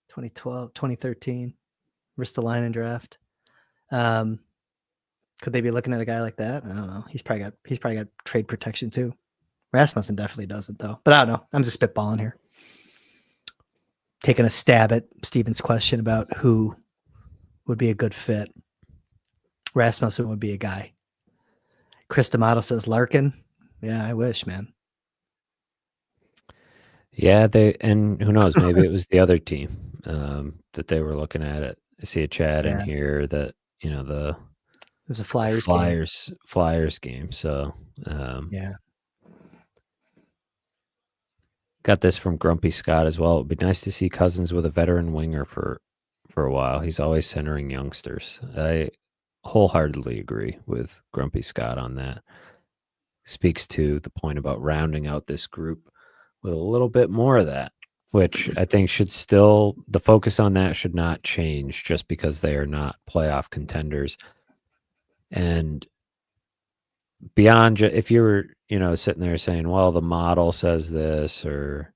2012, 2013 Ristolainen draft. Could they be looking at a guy like that? I don't know. He's probably got trade protection too. Rasmussen definitely doesn't though, but I don't know. I'm just spitballing here. Taking a stab at Steven's question about who would be a good fit. Rasmussen would be a guy. Chris D'Amato says Larkin. Yeah, I wish, man. Yeah, and who knows, maybe it was the other team that they were looking at it. I see a chat in Yeah, here that, the it was a Flyers game. Flyers game. So Yeah. got this from Grumpy Scott as well. It'd be nice to see Cousins with a veteran winger for a while. He's always centering youngsters. I wholeheartedly agree with Grumpy Scott on that. Speaks to the point about rounding out this group with a little bit more of that, which I think should still, the focus on that should not change just because they are not playoff contenders. And beyond, if you were, sitting there saying, well, the model says this, or,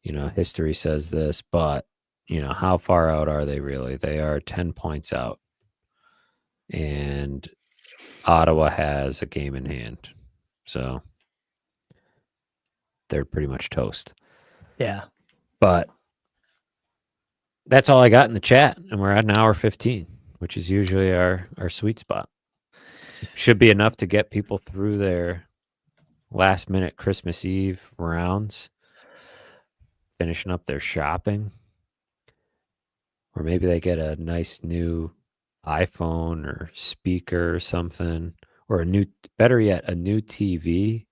history says this, but, how far out are they really? They are 10 points out. And Ottawa has a game in hand. So they're pretty much toast. Yeah. But that's all I got in the chat, and we're at an hour 15, which is usually our sweet spot. Should be enough to get people through their last minute Christmas Eve rounds, finishing up their shopping, or maybe they get a nice new iPhone or speaker or something, or better yet, a new TV.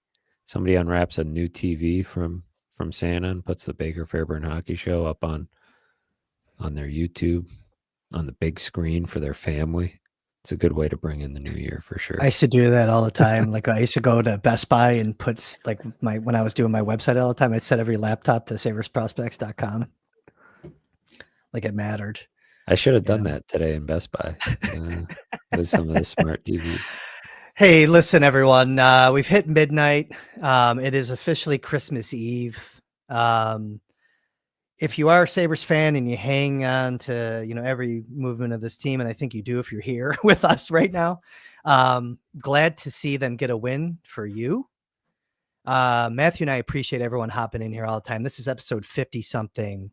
Somebody unwraps a new TV from Santa and puts the Baker Fairburn Hockey Show up on their YouTube on the big screen for their family. It's a good way to bring in the new year for sure. I used to do that all the time. Like I used to go to Best Buy and put when I was doing my website all the time, I'd set every laptop to saversprospects.com. Like it mattered. I should have done that today in Best Buy with some of the smart TVs. Hey, listen, everyone. We've hit midnight. It is officially Christmas Eve. If you are a Sabres fan and you hang on to, every movement of this team, and I think you do if you're here with us right now, glad to see them get a win for you. Matthew and I appreciate everyone hopping in here all the time. This is episode 50-something.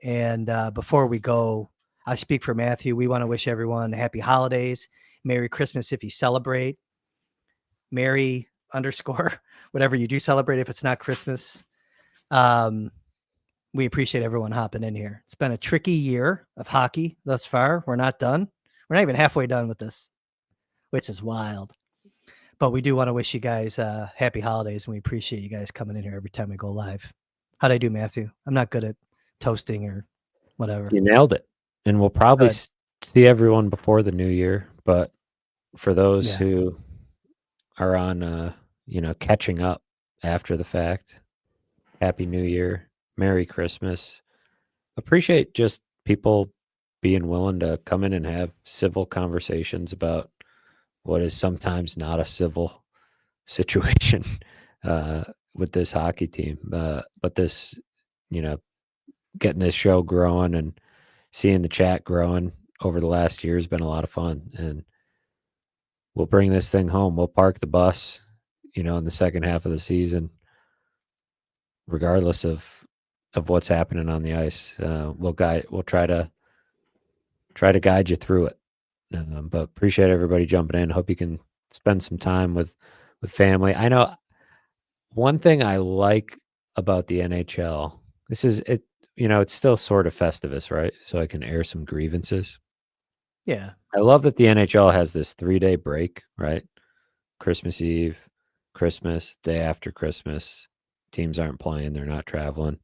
And before we go, I speak for Matthew. We want to wish everyone happy holidays. Merry Christmas if you celebrate. Merry _ whatever you do celebrate if it's not Christmas. We appreciate everyone hopping in here. It's been a tricky year of hockey thus far. We're not done. We're not even halfway done with this, which is wild. But we do want to wish you guys happy holidays, and we appreciate you guys coming in here every time we go live. How'd I do, Matthew? I'm not good at toasting or whatever. You nailed it. And we'll probably see everyone before the new year. But for those who are on, catching up after the fact, Happy New Year. Merry Christmas. Appreciate just people being willing to come in and have civil conversations about what is sometimes not a civil situation with this hockey team. But this, getting this show growing and seeing the chat growing over the last year has been a lot of fun. And we'll bring this thing home. We'll park the bus, in the second half of the season, regardless of what's happening on the ice. We'll try to guide you through it. But appreciate everybody jumping in. Hope you can spend some time with family. I know one thing I like about the NHL, this is it, it's still sort of Festivus, right? So I can air some grievances. Yeah. I love that the NHL has this 3-day break, right? Christmas Eve, Christmas, day after Christmas. Teams aren't playing, they're not traveling.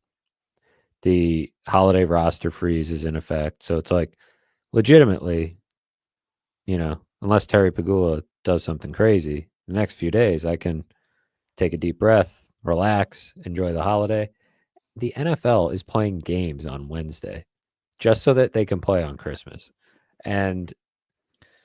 The holiday roster freeze is in effect. So it's like legitimately, unless Terry Pagula does something crazy, the next few days I can take a deep breath, relax, enjoy the holiday. The NFL is playing games on Wednesday just so that they can play on Christmas. And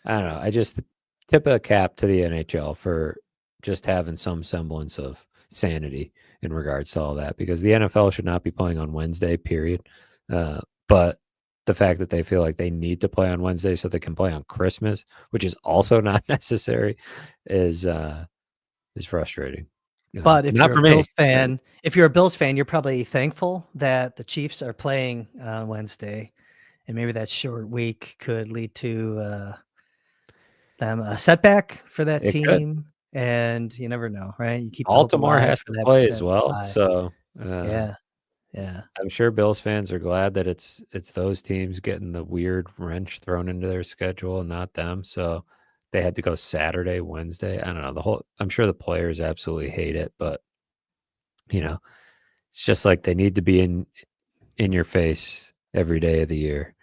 I don't know, I just tip of the cap to the NHL for just having some semblance of sanity in regards to all that, because the NFL should not be playing on Wednesday, period. But the fact that they feel like they need to play on Wednesday so they can play on Christmas, which is also not necessary, is frustrating. But if not you're for a me. Bills fan, you're probably thankful that the Chiefs are playing on Wednesday, and maybe that short week could lead to them a setback for that team. Could. And you never know, right? You keep Baltimore has to play as well. bye. So Yeah. Yeah. I'm sure Bills fans are glad that it's those teams getting the weird wrench thrown into their schedule and not them. So they had to go Saturday, Wednesday. I don't know. I'm sure the players absolutely hate it, but it's just like they need to be in your face every day of the year.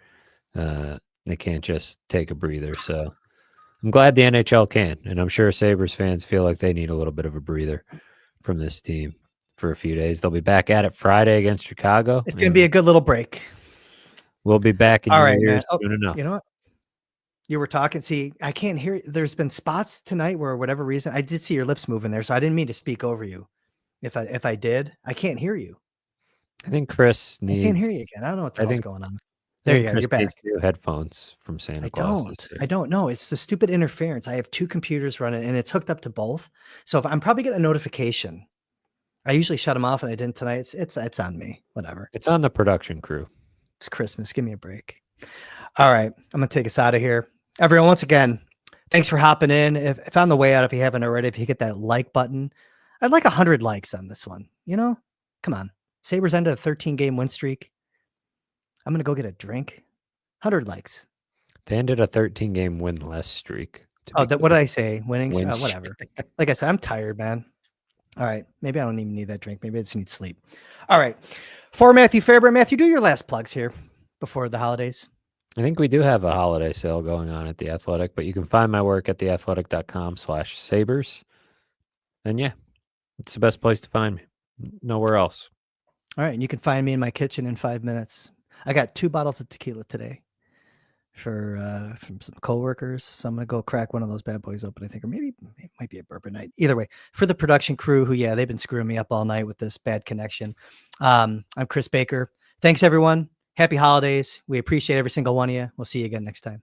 They can't just take a breather. So I'm glad the NHL can, and I'm sure Sabres fans feel like they need a little bit of a breather from this team for a few days. They'll be back at it Friday against Chicago. It's going to be a good little break. We'll be back in All your right, man. ears soon enough. You know what? You were talking. See, I can't hear. There's been spots tonight where, whatever reason, I did see your lips moving there, so I didn't mean to speak over you. If I did, I can't hear you. I think Kris I can't needs. hear you again. I don't know what the hell's going on. I There you think go. Kris You're back. needs new headphones from Santa Claus this year. I don't know. It's the stupid interference. I have two computers running, and it's hooked up to both. So if I'm probably getting a notification. I usually shut them off, and I didn't tonight. It's on me. Whatever. It's on the production crew. It's Christmas. Give me a break. All right. I'm going to take us out of here. Everyone, once again, thanks for hopping in. If on the way out, if you haven't already, if you hit that like button, I'd like 100 likes on this one. Come on. Sabres ended a 13-game win streak. I'm going to go get a drink. 100 likes. They ended a 13-game winless streak. What did I say? Winning? Win Whatever. Like I said, I'm tired, man. All right. Maybe I don't even need that drink. Maybe I just need sleep. All right. For Matthew Fairburn, Matthew, do your last plugs here before the holidays. I think we do have a holiday sale going on at The Athletic, but you can find my work at theathletic.com/sabres. And yeah, it's the best place to find me. Nowhere else. All right. And you can find me in my kitchen in 5 minutes. I got 2 bottles of tequila today from some coworkers. So I'm going to go crack one of those bad boys open, I think, or maybe it might be a bourbon night. Either way, for the production crew who, they've been screwing me up all night with this bad connection. I'm Kris Baker. Thanks, everyone. Happy holidays. We appreciate every single one of you. We'll see you again next time.